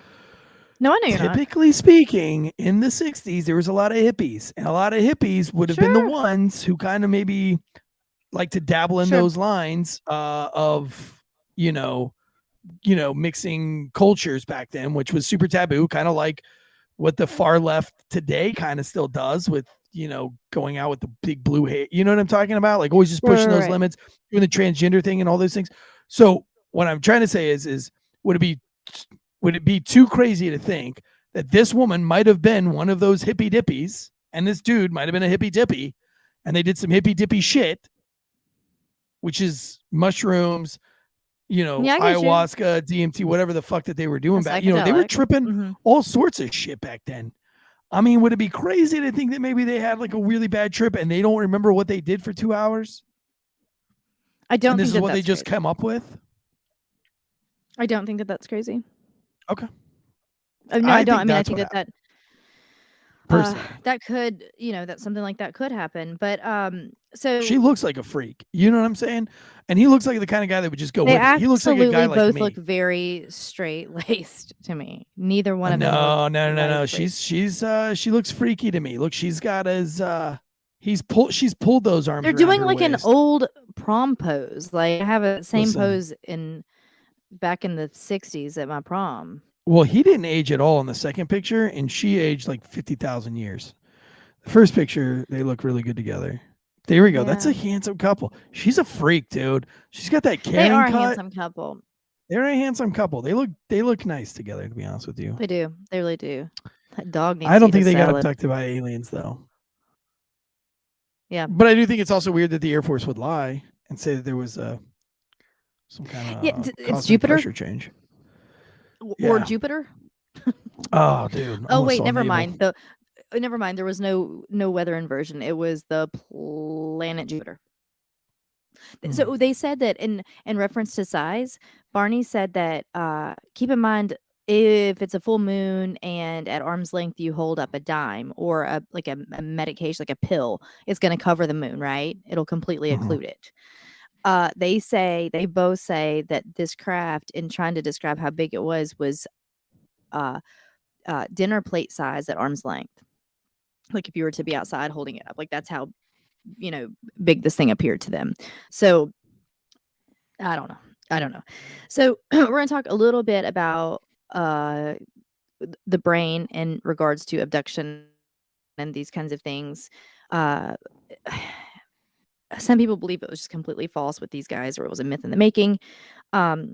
[SPEAKER 2] No, I know you're not.
[SPEAKER 1] Typically speaking, in the 60s, there was a lot of hippies, and a lot of hippies would have been the
[SPEAKER 2] Sure.
[SPEAKER 1] ones who kind of maybe like to dabble in
[SPEAKER 2] Sure.
[SPEAKER 1] those lines of, mixing cultures back then, which was super taboo, kind of like what the far left today kind of still does with, going out with the big blue hair. You know what I'm talking about? Like always just pushing those
[SPEAKER 2] Right.
[SPEAKER 1] limits, doing the transgender thing and all those things. So what I'm trying to say is would it be too crazy to think that this woman might have been one of those hippie dippies and this dude might have been a hippie dippy and they did some hippie dippy shit, which is mushrooms,
[SPEAKER 2] Yeah, I get you.
[SPEAKER 1] ayahuasca, DMT, whatever the fuck that they were doing
[SPEAKER 2] A
[SPEAKER 1] back. They were
[SPEAKER 2] psychedelic.
[SPEAKER 1] tripping
[SPEAKER 2] Mhm.
[SPEAKER 1] all sorts of shit back then. I mean, would it be crazy to think that maybe they had like a really bad trip and they don't remember what they did for 2 hours?
[SPEAKER 2] I don't
[SPEAKER 1] And this
[SPEAKER 2] think
[SPEAKER 1] is
[SPEAKER 2] that
[SPEAKER 1] what they
[SPEAKER 2] that's
[SPEAKER 1] just
[SPEAKER 2] crazy.
[SPEAKER 1] came up with?
[SPEAKER 2] I don't think that that's crazy.
[SPEAKER 1] Okay.
[SPEAKER 2] No,
[SPEAKER 1] I
[SPEAKER 2] I don't.
[SPEAKER 1] think
[SPEAKER 2] I mean, I
[SPEAKER 1] that's
[SPEAKER 2] think
[SPEAKER 1] what
[SPEAKER 2] that
[SPEAKER 1] personally.
[SPEAKER 2] that could, that something like that could happen. But so
[SPEAKER 1] She looks like a freak. You know what I'm saying? And he looks like the kind of guy that would just go
[SPEAKER 2] they
[SPEAKER 1] with it. He looks like a guy
[SPEAKER 2] absolutely
[SPEAKER 1] like
[SPEAKER 2] both
[SPEAKER 1] me.
[SPEAKER 2] look very straight laced to me. Neither one of them look
[SPEAKER 1] No.
[SPEAKER 2] like freaks.
[SPEAKER 1] She looks freaky to me. Look, she's got his she's pulled those arms.
[SPEAKER 2] They're
[SPEAKER 1] around
[SPEAKER 2] doing
[SPEAKER 1] her
[SPEAKER 2] like an
[SPEAKER 1] waist.
[SPEAKER 2] old prom pose. Like I have a same
[SPEAKER 1] Listen.
[SPEAKER 2] pose back in the 60s at my prom.
[SPEAKER 1] Well, he didn't age at all in the second picture, and she aged like 50,000 years. The first picture, they look really good together. There we go. That's a
[SPEAKER 2] Yeah.
[SPEAKER 1] handsome couple. She's a freak, dude. She's got that
[SPEAKER 2] They
[SPEAKER 1] Karen
[SPEAKER 2] are a
[SPEAKER 1] cut.
[SPEAKER 2] handsome couple.
[SPEAKER 1] They're a handsome couple. They look nice together, to be honest with you.
[SPEAKER 2] They do. They really do. That dog needs
[SPEAKER 1] I don't
[SPEAKER 2] to eat
[SPEAKER 1] think
[SPEAKER 2] a
[SPEAKER 1] they got
[SPEAKER 2] salad.
[SPEAKER 1] abducted by aliens, though.
[SPEAKER 2] Yeah.
[SPEAKER 1] But I do think it's also weird that the Air Force would lie and say that there was some kind of
[SPEAKER 2] it's
[SPEAKER 1] cosmic
[SPEAKER 2] Jupiter
[SPEAKER 1] pressure change.
[SPEAKER 2] or
[SPEAKER 1] Yeah.
[SPEAKER 2] Jupiter.
[SPEAKER 1] Oh, dude.
[SPEAKER 2] Oh wait, never mind. Never mind. There was no weather inversion. It was the planet Jupiter. So they said that in reference to size, Barney said that keep in mind if it's a full moon and at arm's length you hold up a dime or a medication, like a pill, it's going to cover the moon, right? It'll completely occlude it. They both say that this craft, in trying to describe how big it was dinner plate size at arm's length. Like if you were to be outside holding it up, like that's how big this thing appeared to them. So I don't know. So we're going to talk a little bit about the brain in regards to abduction and these kinds of things. Some people believe it was just completely false with these guys, or it was a myth in the making. But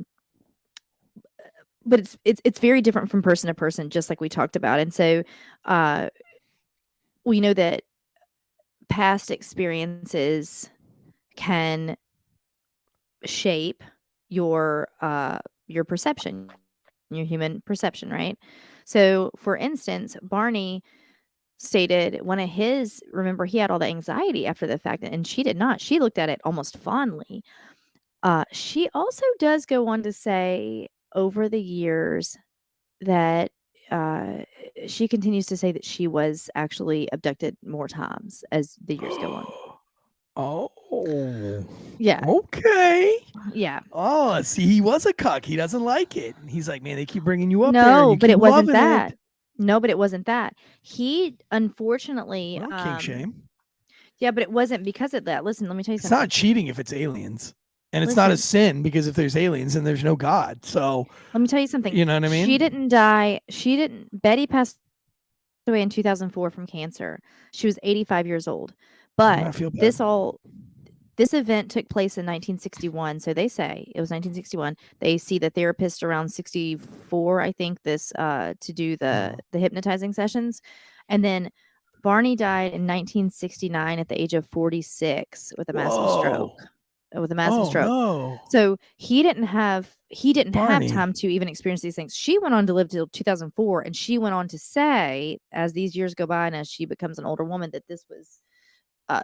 [SPEAKER 2] it's very different from person to person, just like we talked about. And so we know that past experiences can shape your perception, your human perception, right? So, for instance, Barney stated one of his, remember, he had all the anxiety after the fact, and she did not. She looked at it almost fondly. She also does go on to say over the years that she continues to say that she was actually abducted more times as the years go on.
[SPEAKER 1] Oh.
[SPEAKER 2] Yeah.
[SPEAKER 1] Okay.
[SPEAKER 2] Yeah.
[SPEAKER 1] Oh, see, he was a cuck. He doesn't like it. He's like, man, they keep bringing you up there. And
[SPEAKER 2] No,
[SPEAKER 1] you
[SPEAKER 2] but
[SPEAKER 1] keep
[SPEAKER 2] it wasn't
[SPEAKER 1] loving
[SPEAKER 2] that.
[SPEAKER 1] It.
[SPEAKER 2] No, but it wasn't that. He unfortunately,
[SPEAKER 1] No kink shame.
[SPEAKER 2] yeah, but it wasn't because of that. Listen, let me tell you
[SPEAKER 1] It's
[SPEAKER 2] something.
[SPEAKER 1] not cheating if it's aliens. And it's not a sin because if there's aliens and there's no God. So
[SPEAKER 2] let me tell you something.
[SPEAKER 1] You know what I mean?
[SPEAKER 2] She didn't die. Betty passed away in 2004 from cancer. She was 85 years old.
[SPEAKER 1] I
[SPEAKER 2] But
[SPEAKER 1] feel bad.
[SPEAKER 2] this event took place in 1961. So they say it was 1961. They see the therapist around 64, I think, to do the hypnotizing sessions. And then Barney died in 1969 at the age of 46 with a massive stroke.
[SPEAKER 1] No.
[SPEAKER 2] So he didn't have
[SPEAKER 1] Barney.
[SPEAKER 2] time to even experience these things. She went on to live till 2004, and she went on to say, as these years go by and as she becomes an older woman, that this was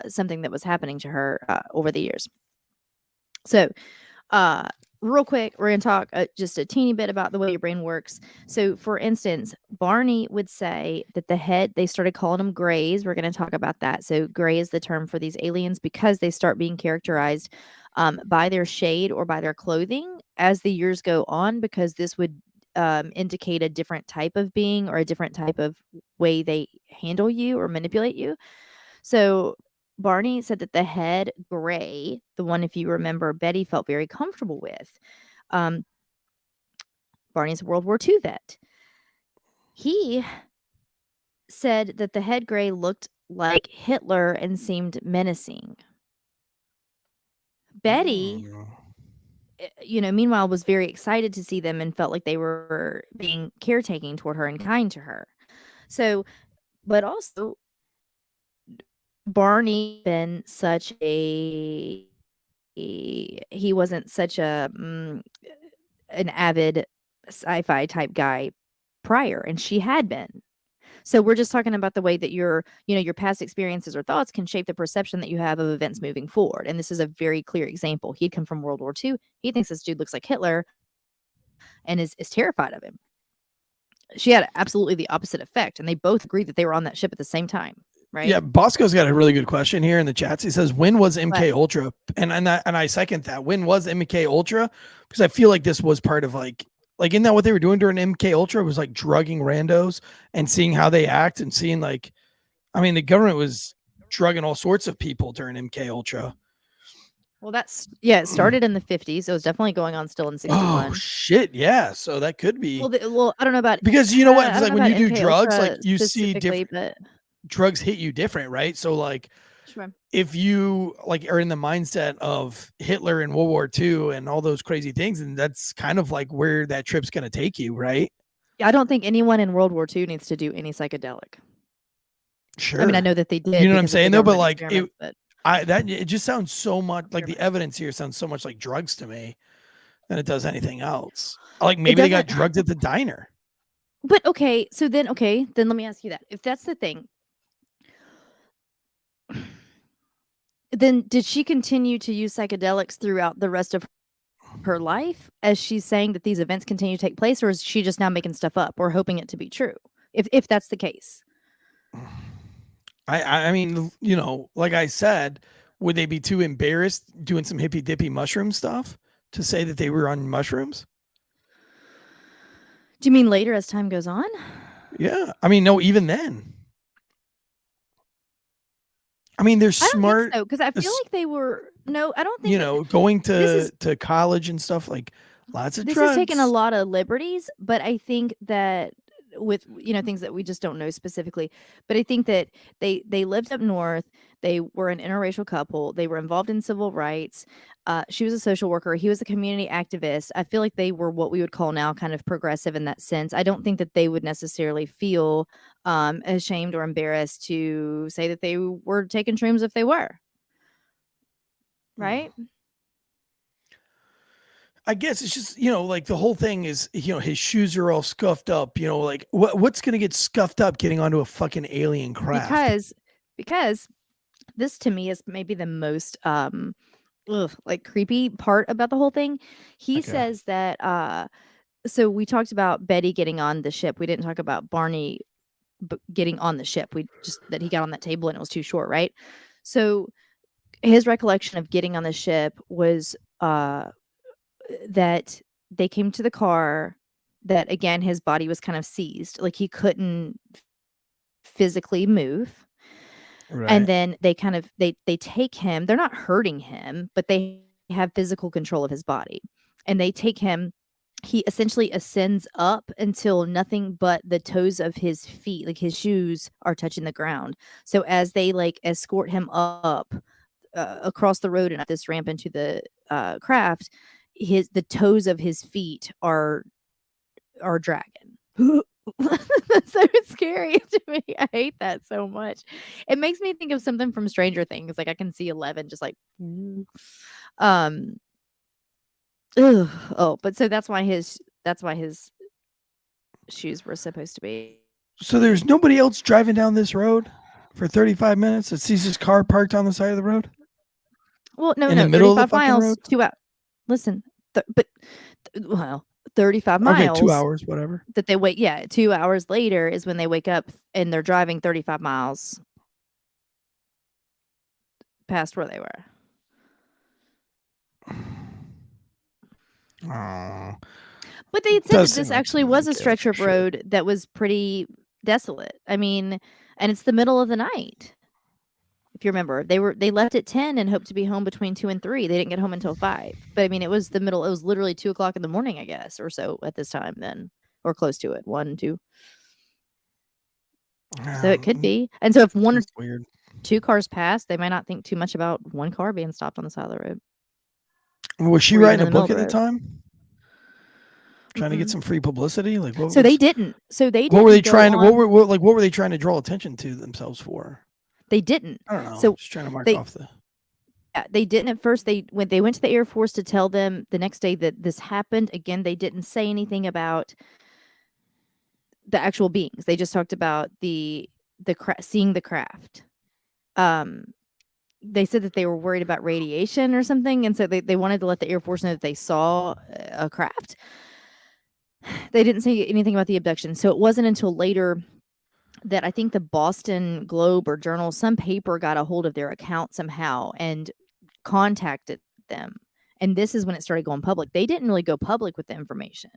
[SPEAKER 2] something that was happening to her over the years. So, real quick, we're going to talk just a teeny bit about the way your brain works. So, for instance, Barney would say that they started calling them grays. We're going to talk about that. So, gray is the term for these aliens because they start being characterized by their shade or by their clothing as the years go on, because this would indicate a different type of being or a different type of way they handle you or manipulate you. So, Barney said that the head gray, the one, if you remember, Betty felt very comfortable with. Barney's a World War II vet. He said that the head gray looked like Hitler and seemed menacing. Betty, meanwhile, was very excited to see them and felt like they were being caretaking toward her and kind to her. So, but also, Barney been such he wasn't such an avid sci-fi type guy prior, and she had been. So we're just talking about the way that your past experiences or thoughts can shape the perception that you have of events moving forward. And this is a very clear example. He'd come from World War II. He thinks this dude looks like Hitler and is terrified of him. She had absolutely the opposite effect, and they both agreed that they were on that ship at the same time. Right?
[SPEAKER 1] Yeah, Bosco's got a really good question here in the chats. He says, "When was MK Ultra?" And I second that. When was MK Ultra? Because I feel like this was part of like isn't that what they were doing during MK Ultra? It was like drugging randos and seeing how they act and seeing the government was drugging all sorts of people during MK Ultra.
[SPEAKER 2] Well, it started in the 50s. It was definitely going on still in 61.
[SPEAKER 1] Oh shit, yeah. So that could be.
[SPEAKER 2] Well, I don't know about,
[SPEAKER 1] because you know what? Because
[SPEAKER 2] like
[SPEAKER 1] when you do
[SPEAKER 2] MK
[SPEAKER 1] drugs,
[SPEAKER 2] Ultra
[SPEAKER 1] like you see different.
[SPEAKER 2] But
[SPEAKER 1] drugs hit you different, right? So like
[SPEAKER 2] sure.
[SPEAKER 1] If you are in the mindset of Hitler and World War II and all those crazy things, and that's kind of like where that trip's going to take you, right?
[SPEAKER 2] I don't think anyone in World War II needs to do any psychedelic.
[SPEAKER 1] Sure.
[SPEAKER 2] I mean, I know that they did.
[SPEAKER 1] You know what I'm saying though? But like it just sounds so much like the evidence here sounds so much like drugs to me than it does anything else. Like maybe they got drugged at the diner.
[SPEAKER 2] But okay, then let me ask you that. If that's the thing, then did she continue to use psychedelics throughout the rest of her life as she's saying that these events continue to take place, or is she just now making stuff up or hoping it to be true? If that's the case.
[SPEAKER 1] I mean, like I said, would they be too embarrassed doing some hippy dippy mushroom stuff to say that they were on mushrooms?
[SPEAKER 2] Do you mean later as time goes on?
[SPEAKER 1] Yeah. I mean, no, even then. I mean, they're smart.
[SPEAKER 2] Because I feel like they were. No, I don't think.
[SPEAKER 1] Going to college and stuff, like lots of drugs.
[SPEAKER 2] This has taken a lot of liberties, but I think that with things that we just don't know specifically, but I think that they lived up north. They were an interracial couple. They were involved in civil rights. She was a social worker. He was a community activist. I feel like they were what we would call now kind of progressive in that sense. I don't think that they would necessarily feel ashamed or embarrassed to say that they were taking shrooms if they were. Right?
[SPEAKER 1] I guess it's just, like the whole thing is, his shoes are all scuffed up, like what's going to get scuffed up getting onto a fucking alien craft?
[SPEAKER 2] Because this to me is maybe the most like creepy part about the whole thing. He
[SPEAKER 1] Okay.
[SPEAKER 2] says that so we talked about Betty getting on the ship. We didn't talk about Barney getting on the ship. We just that he got on that table and it was too short, right? So his recollection of getting on the ship was that they came to the car, that again his body was kind of seized, like he couldn't physically move.
[SPEAKER 1] Right.
[SPEAKER 2] And then they kind of they take him. They're not hurting him, but they have physical control of his body. And they take him. He essentially ascends up until nothing but the toes of his feet, like his shoes, are touching the ground. So as they like escort him up across the road and up this ramp into the craft, the toes of his feet are dragging. So scary to me. I hate that so much. It makes me think of something from Stranger Things. Like I can see 11 just like but so that's why his shoes were supposed to be.
[SPEAKER 1] So there's nobody else driving down this road for 35 minutes that sees his car parked on the side of the road?
[SPEAKER 2] Well, no,
[SPEAKER 1] In the middle of the
[SPEAKER 2] 35
[SPEAKER 1] fucking
[SPEAKER 2] miles,
[SPEAKER 1] road?
[SPEAKER 2] 2 hours. Listen, but 35 miles.
[SPEAKER 1] Okay, 2 hours, whatever.
[SPEAKER 2] That they wait. Yeah, 2 hours later is when they wake up and they're driving 35 miles past where they were.
[SPEAKER 1] Oh.
[SPEAKER 2] But they said that
[SPEAKER 1] Does
[SPEAKER 2] this
[SPEAKER 1] seem like
[SPEAKER 2] actually
[SPEAKER 1] some
[SPEAKER 2] was a
[SPEAKER 1] ridiculous
[SPEAKER 2] stretch of
[SPEAKER 1] shit.
[SPEAKER 2] road that was pretty desolate. I mean, and it's the middle of the night. If you remember, they left at 10 and hoped to be home between 2 and 3. They didn't get home until 5. But I mean, it was the middle. It was literally 2 o'clock in the morning, I guess, or so at this time then, or close to it, 1, 2. So it could be. And so if one or
[SPEAKER 1] That's weird.
[SPEAKER 2] 2 cars pass, they might not think too much about one car being stopped on the side of the road.
[SPEAKER 1] Was she
[SPEAKER 2] Or even
[SPEAKER 1] writing a
[SPEAKER 2] in the
[SPEAKER 1] book at
[SPEAKER 2] middle
[SPEAKER 1] the
[SPEAKER 2] of the
[SPEAKER 1] time? Trying to get some free publicity? Like what?
[SPEAKER 2] So they didn't. So they didn't.
[SPEAKER 1] What were they
[SPEAKER 2] go
[SPEAKER 1] trying to?
[SPEAKER 2] on-
[SPEAKER 1] What were they trying to draw attention to themselves for?
[SPEAKER 2] They didn't.
[SPEAKER 1] I don't know.
[SPEAKER 2] So
[SPEAKER 1] Just trying to mark
[SPEAKER 2] they-
[SPEAKER 1] off the.
[SPEAKER 2] They didn't at first. They went to the Air Force to tell them the next day that this happened. Again, they didn't say anything about the actual beings. They just talked about seeing the craft. They said that they were worried about radiation or something, and so they wanted to let the Air Force know that they saw a craft. They didn't say anything about the abduction. So it wasn't until later that I think the Boston Globe or Journal, some paper, got a hold of their account somehow and contacted them. And this is when it started going public. They didn't really go public with the information.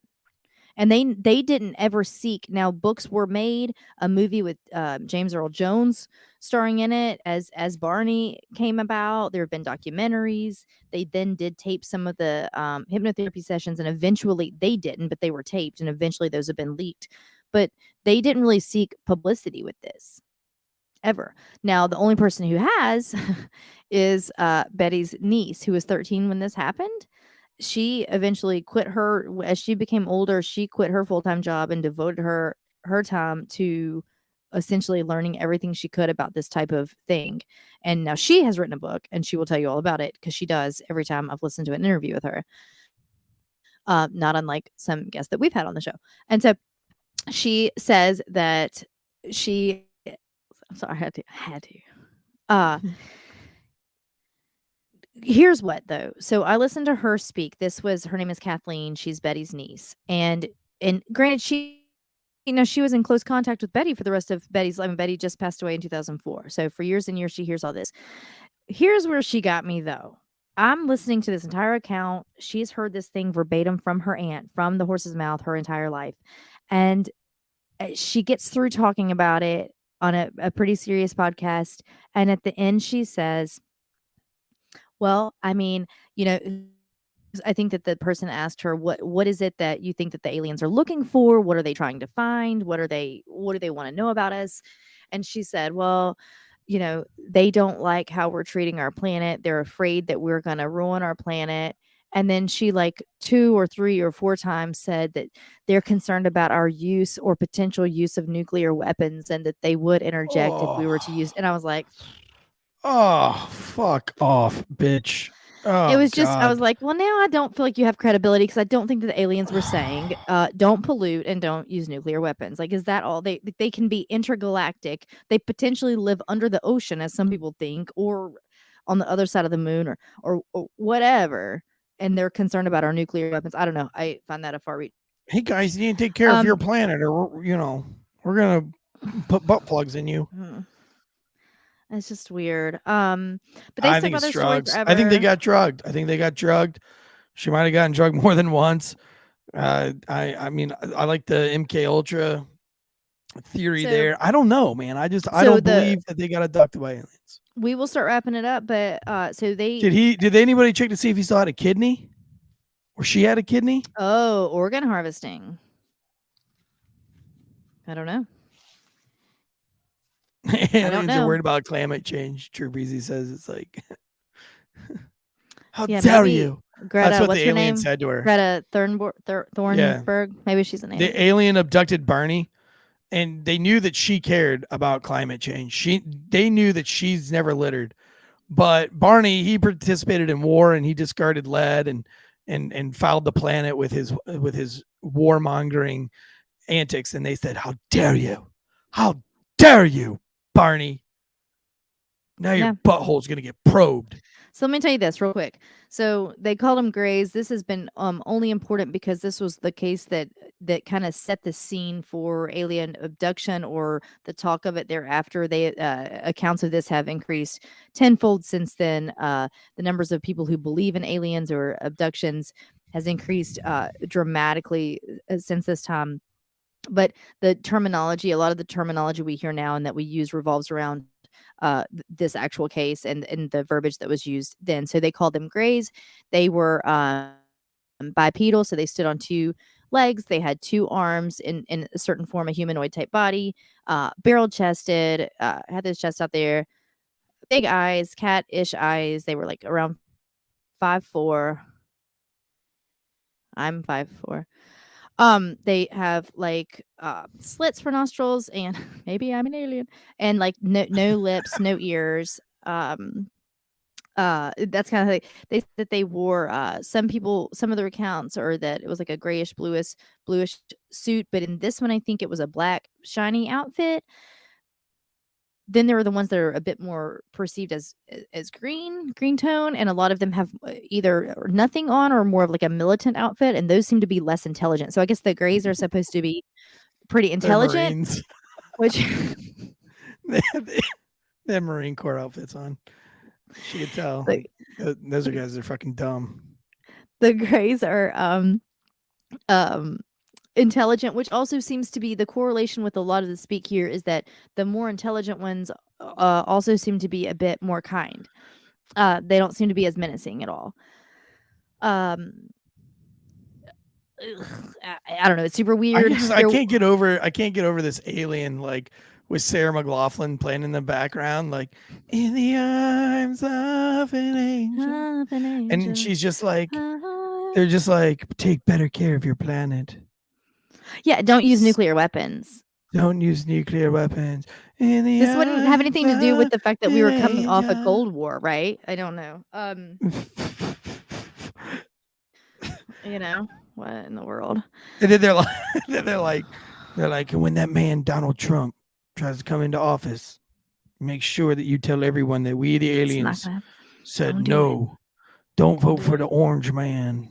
[SPEAKER 2] And they didn't ever seek. Now, books were made. A movie with James Earl Jones starring in it as Barney came about. There have been documentaries. They then did tape some of the hypnotherapy sessions, and eventually they didn't, but they were taped, and eventually those have been leaked. But they didn't really seek publicity with this ever. Now, the only person who has is Betty's niece, who was 13 when this happened. She eventually quit as she became older. She quit her full-time job and devoted her time to essentially learning everything she could about this type of thing. And now she has written a book, and she will tell you all about it, because she does every time I've listened to an interview with her. Not unlike some guests that we've had on the show. And so she says that I'm sorry, I had to. Here's what, though. So I listened to her speak. Her name is Kathleen. She's Betty's niece. And granted, she was in close contact with Betty for the rest of Betty's life. I mean, Betty just passed away in 2004. So for years and years, she hears all this. Here's where she got me, though. I'm listening to this entire account. She's heard this thing verbatim from her aunt, from the horse's mouth, her entire life. And she gets through talking about it on a pretty serious podcast. And at the end, she says, well, I mean, I think that the person asked her, what is it that you think that the aliens are looking for? What are they trying to find? What do they want to know about us? And she said, well, they don't like how we're treating our planet. They're afraid that we're going to ruin our planet. And then she, like 2 or 3 or 4 times, said that they're concerned about our use or potential use of nuclear weapons, and that they would interject if we were to use. And I was like,
[SPEAKER 1] oh, fuck off, bitch. Oh,
[SPEAKER 2] It was just, I
[SPEAKER 1] God.
[SPEAKER 2] was like, well, now I don't feel like you have credibility because I don't think that the aliens were saying, don't pollute and don't use nuclear weapons. Like, is that all? They can be intergalactic. They potentially live under the ocean, as some people think, or on the other side of the moon, or whatever. And they're concerned about our nuclear weapons. I don't know. I find that a far reach.
[SPEAKER 1] Hey, guys, you need to take care of your
[SPEAKER 2] Um,
[SPEAKER 1] planet, or we're gonna put butt plugs in you.
[SPEAKER 2] It's just weird. But they
[SPEAKER 1] I
[SPEAKER 2] stuck
[SPEAKER 1] think
[SPEAKER 2] by
[SPEAKER 1] it's
[SPEAKER 2] their story
[SPEAKER 1] drugs. I think they
[SPEAKER 2] forever.
[SPEAKER 1] got drugged. She might have gotten drugged more than once. I mean, I like the MK Ultra theory
[SPEAKER 2] So,
[SPEAKER 1] there. I don't know, man. I
[SPEAKER 2] so
[SPEAKER 1] don't believe that they got abducted by aliens.
[SPEAKER 2] we will start wrapping it up, but so
[SPEAKER 1] Did anybody check to see if he still had a kidney? Or she had a kidney?
[SPEAKER 2] organ harvesting. I don't know.
[SPEAKER 1] Aliens are
[SPEAKER 2] know.
[SPEAKER 1] worried about climate change. True Breezy says it's like, how
[SPEAKER 2] Yeah,
[SPEAKER 1] dare
[SPEAKER 2] maybe
[SPEAKER 1] you?
[SPEAKER 2] Greta,
[SPEAKER 1] That's what
[SPEAKER 2] what's
[SPEAKER 1] the
[SPEAKER 2] her
[SPEAKER 1] alien
[SPEAKER 2] name?
[SPEAKER 1] said to her.
[SPEAKER 2] Greta Thornburg. Maybe she's an alien.
[SPEAKER 1] The alien abducted Barney, and they knew that she cared about climate change. They knew that she's never littered. But Barney, he participated in war, and he discarded lead and fouled the planet with his warmongering antics. And they said, "How dare you? How dare you, Barney? Now your butthole's gonna get probed."
[SPEAKER 2] So let me tell you this real quick. So they called them Greys. This has been only important because this was the case that kind of set the scene for alien abduction, or the talk of it thereafter. They accounts of this have increased tenfold since then. The numbers of people who believe in aliens or abductions has increased dramatically since this time. But the terminology, a lot of the terminology we hear now and that we use revolves around this actual case and the verbiage that was used then. So they called them Greys. They were bipedal, so they stood on two legs. They had two arms in a certain form, a humanoid type body, barrel chested, had this chest out there, big eyes, cat-ish eyes. They were like around 5'4". I'm 5'4". They have like slits for nostrils, and maybe I'm an alien, and like no lips, no ears. That's kind of like they said that they wore some of the accounts are that it was like a grayish bluish suit, but in this one I think it was a black shiny outfit. Then there are the ones that are a bit more perceived as green tone, and a lot of them have either nothing on or more of like a militant outfit, and those seem to be less intelligent. So I guess the Greys are supposed to be pretty intelligent,
[SPEAKER 1] Marines.
[SPEAKER 2] which
[SPEAKER 1] they have Marine Corps outfits on. She could tell. Those are guys that are fucking dumb.
[SPEAKER 2] The Greys are intelligent, which also seems to be the correlation with a lot of the speak here, is that the more intelligent ones also seem to be a bit more kind. They don't seem to be as menacing at all. I don't know. It's super weird.
[SPEAKER 1] I can't get over this alien, like with Sarah McLachlan playing in the background, like in the arms of an angel. And she's just like, they're just like, take better care of your planet.
[SPEAKER 2] Yeah, don't use nuclear weapons.
[SPEAKER 1] Don't use nuclear weapons.
[SPEAKER 2] This wouldn't have anything to do with the fact that we were coming off a Cold War, right? I don't know. You know, what in the world?
[SPEAKER 1] And then they're like, when that man Donald Trump tries to come into office, make sure that you tell everyone that we, the aliens, said no. Don't vote for the orange man.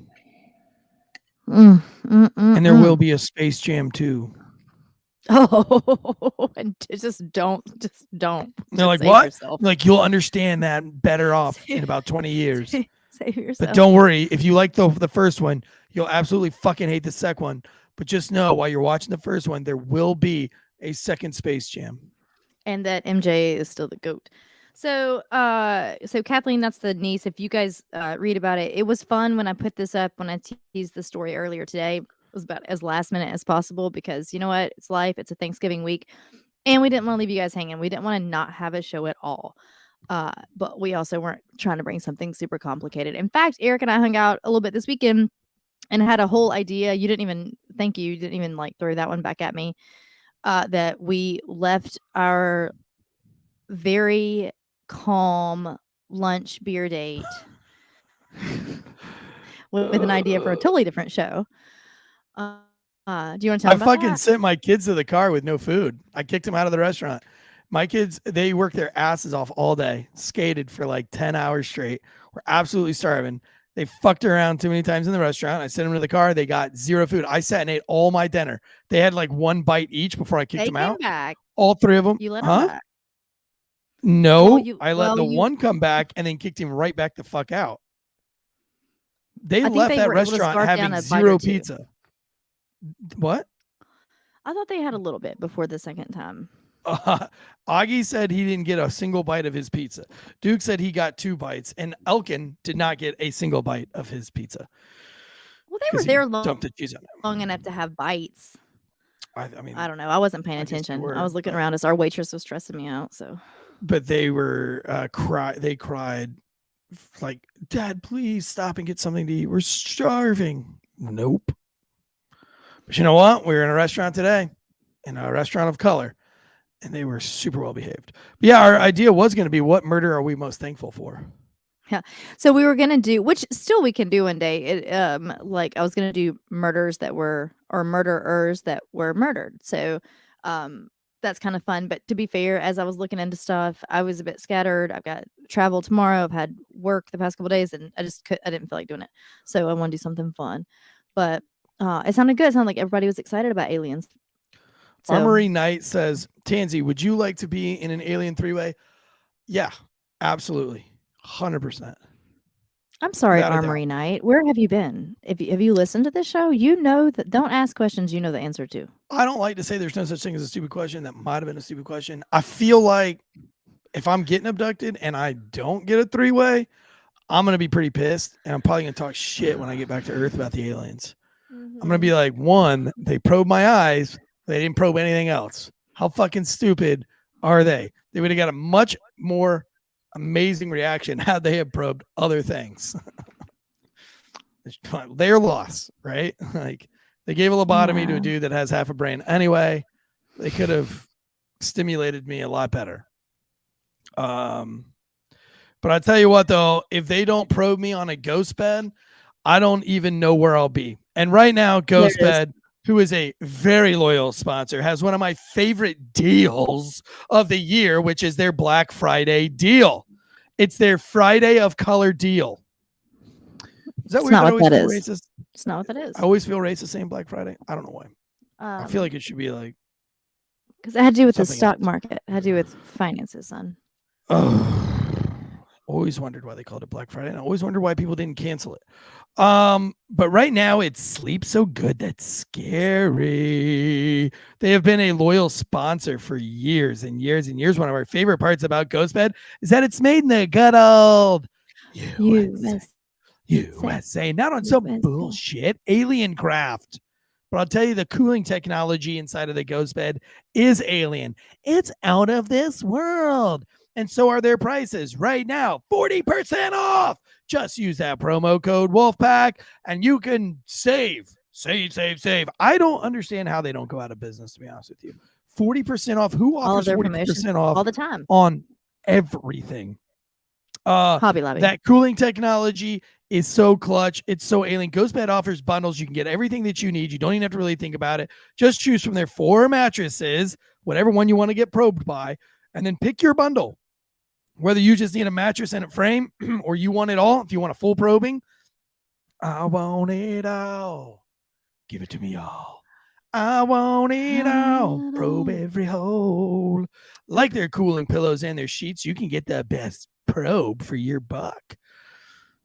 [SPEAKER 1] And there will be a Space Jam 2.
[SPEAKER 2] Oh, and just don't.
[SPEAKER 1] They're like, what? Yourself. Like, you'll understand that better off in about 20 years.
[SPEAKER 2] Save yourself.
[SPEAKER 1] But don't worry. If you like the first one, you'll absolutely fucking hate the second one. But just know, while you're watching the first one, there will be a second Space Jam. And
[SPEAKER 2] that MJ is still the GOAT. So Kathleen, that's the niece. If you guys read about it, it was fun when I put this up, when I teased the story earlier today. It was about as last minute as possible because you know what? It's life. It's a Thanksgiving week. And we didn't want to leave you guys hanging. We didn't want to not have a show at all. But we also weren't trying to bring something super complicated. In fact, Eric and I hung out a little bit this weekend and had a whole idea. You didn't even like throw that one back at me. That we left our very calm lunch beer date with an idea for a totally different show. Do you want to tell
[SPEAKER 1] I
[SPEAKER 2] me about
[SPEAKER 1] fucking
[SPEAKER 2] that?
[SPEAKER 1] sent my kids to the car with no food. I kicked them out of the restaurant. My kids, they worked their asses off all day, skated for like 10 hours straight. We're absolutely starving. They fucked around too many times in the restaurant. I sent them to the car. They got zero food. I sat and ate all my dinner. They had like one bite each before I kicked
[SPEAKER 2] They
[SPEAKER 1] them
[SPEAKER 2] came
[SPEAKER 1] out.
[SPEAKER 2] back.
[SPEAKER 1] All three of them.
[SPEAKER 2] You let them
[SPEAKER 1] Huh?
[SPEAKER 2] back.
[SPEAKER 1] No,
[SPEAKER 2] Well,
[SPEAKER 1] I let the one come back and then kicked him right back the fuck out. They
[SPEAKER 2] I think
[SPEAKER 1] left
[SPEAKER 2] they
[SPEAKER 1] that
[SPEAKER 2] were able to
[SPEAKER 1] restaurant
[SPEAKER 2] scarf down
[SPEAKER 1] having
[SPEAKER 2] a bite or
[SPEAKER 1] zero
[SPEAKER 2] two.
[SPEAKER 1] pizza. What?
[SPEAKER 2] I thought they had a little bit before the second time.
[SPEAKER 1] Augie said he didn't get a single bite of his pizza. Duke said he got 2 bites, and Elkin did not get a single bite of his pizza.
[SPEAKER 2] Well, they were there
[SPEAKER 1] Dumped the cheese on it.
[SPEAKER 2] long enough to have bites.
[SPEAKER 1] I mean,
[SPEAKER 2] I don't know. I wasn't paying
[SPEAKER 1] I guess they
[SPEAKER 2] attention.
[SPEAKER 1] were,
[SPEAKER 2] I was looking
[SPEAKER 1] but-
[SPEAKER 2] around as our waitress was stressing me out. So,
[SPEAKER 1] but they were they cried like, "Dad, please stop and get something to eat. We're starving." Nope. But you know what? We were in a restaurant today, in a restaurant of color, and they were super well behaved. But yeah, our idea was going to be, what murder are we most thankful for?
[SPEAKER 2] so we were gonna do, which still we can do one day. Like I was gonna do murders that were, or murderers that were murdered. So, that's kind of fun. But to be fair, as I was looking into stuff, I was a bit scattered. I've got travel tomorrow. I've had work the past couple days, and I didn't feel like doing it. So I want to do something fun. But it sounded good. It sounded like everybody was excited about aliens. So,
[SPEAKER 1] Armory Knight says, Tansey, would you like to be in an alien 3-way? Yeah, absolutely. 100%.
[SPEAKER 2] I'm sorry,
[SPEAKER 1] Without a
[SPEAKER 2] Armory Knight. Where have you been? Have you listened to this show? You know that. Don't ask questions you know the answer to.
[SPEAKER 1] I don't like to say there's no such thing as a stupid question. That might have been a stupid question. I feel like if I'm getting abducted and I don't get a 3-way, I'm going to be pretty pissed. And I'm probably going to talk shit when I get back to Earth about the aliens. I'm going to be like, 1, they probed my eyes. They didn't probe anything else. How fucking stupid are they? They would have got a much more amazing reaction had they have probed other things. Their loss, right? Like, they gave a lobotomy to a dude that has half a brain. Anyway, they could have stimulated me a lot better. But I tell you what, though, if they don't probe me on a ghost bed, I don't even know where I'll be. And right now, Ghost Bed, who is a very loyal sponsor, has one of my favorite deals of the year, which is their Black Friday deal. It's their Friday of color deal. Is that
[SPEAKER 2] It's
[SPEAKER 1] weird?
[SPEAKER 2] not
[SPEAKER 1] I
[SPEAKER 2] what
[SPEAKER 1] always
[SPEAKER 2] that
[SPEAKER 1] feel
[SPEAKER 2] is.
[SPEAKER 1] racist?
[SPEAKER 2] It's not what that is.
[SPEAKER 1] I always feel racist saying Black Friday. I don't know why. I feel like it should be like,
[SPEAKER 2] because it had to do with the
[SPEAKER 1] something
[SPEAKER 2] stock
[SPEAKER 1] else.
[SPEAKER 2] market. It had to do with finances, son.
[SPEAKER 1] always wondered why they called it Black Friday, and I always wondered why people didn't cancel it. But right now it sleeps so good that's scary. They have been a loyal sponsor for years and years and years. One of our favorite parts about Ghostbed is that it's made in the good old USA, not on some bullshit alien craft. But I'll tell you, the cooling technology inside of the Ghostbed is alien. It's out of this world. And so are their prices right now, 40% off. Just use that promo code Wolfpack and you can save. I don't understand how they don't go out of business, to be honest with you. 40% off. Who offers 40% off
[SPEAKER 2] all the time
[SPEAKER 1] on everything?
[SPEAKER 2] Hobby Lobby.
[SPEAKER 1] That cooling technology is so clutch. It's so alien. Ghostbed offers bundles. You can get everything that you need. You don't even have to really think about it. Just choose from their 4 mattresses, whatever one you want to get probed by, and then pick your bundle. Whether you just need a mattress and a frame or you want it all, if you want a full probing, I want it all. Give it to me all. I want it all. Probe every hole. Like their cooling pillows and their sheets, you can get the best probe for your buck.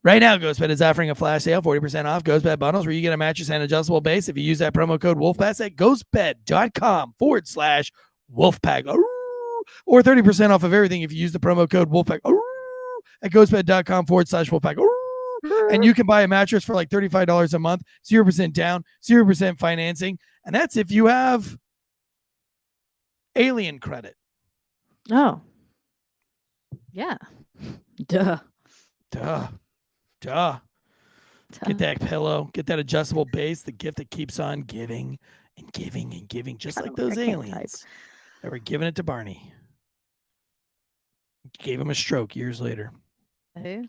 [SPEAKER 1] Right now, Ghostbed is offering a flash sale, 40% off Ghostbed bundles, where you get a mattress and adjustable base if you use that promo code Wolfpack at ghostbed.com/Wolfpack. Or 30% off of everything if you use the promo code Wolfpack at ghostbed.com/Wolfpack. And you can buy a mattress for like $35 a month, 0% down, 0% financing. And that's if you have alien credit.
[SPEAKER 2] Oh. Yeah. Duh.
[SPEAKER 1] Get that pillow, get that adjustable base, the gift that keeps on giving and giving and giving, just like those aliens that were giving it to Barney. Gave him a stroke years later.
[SPEAKER 2] Who?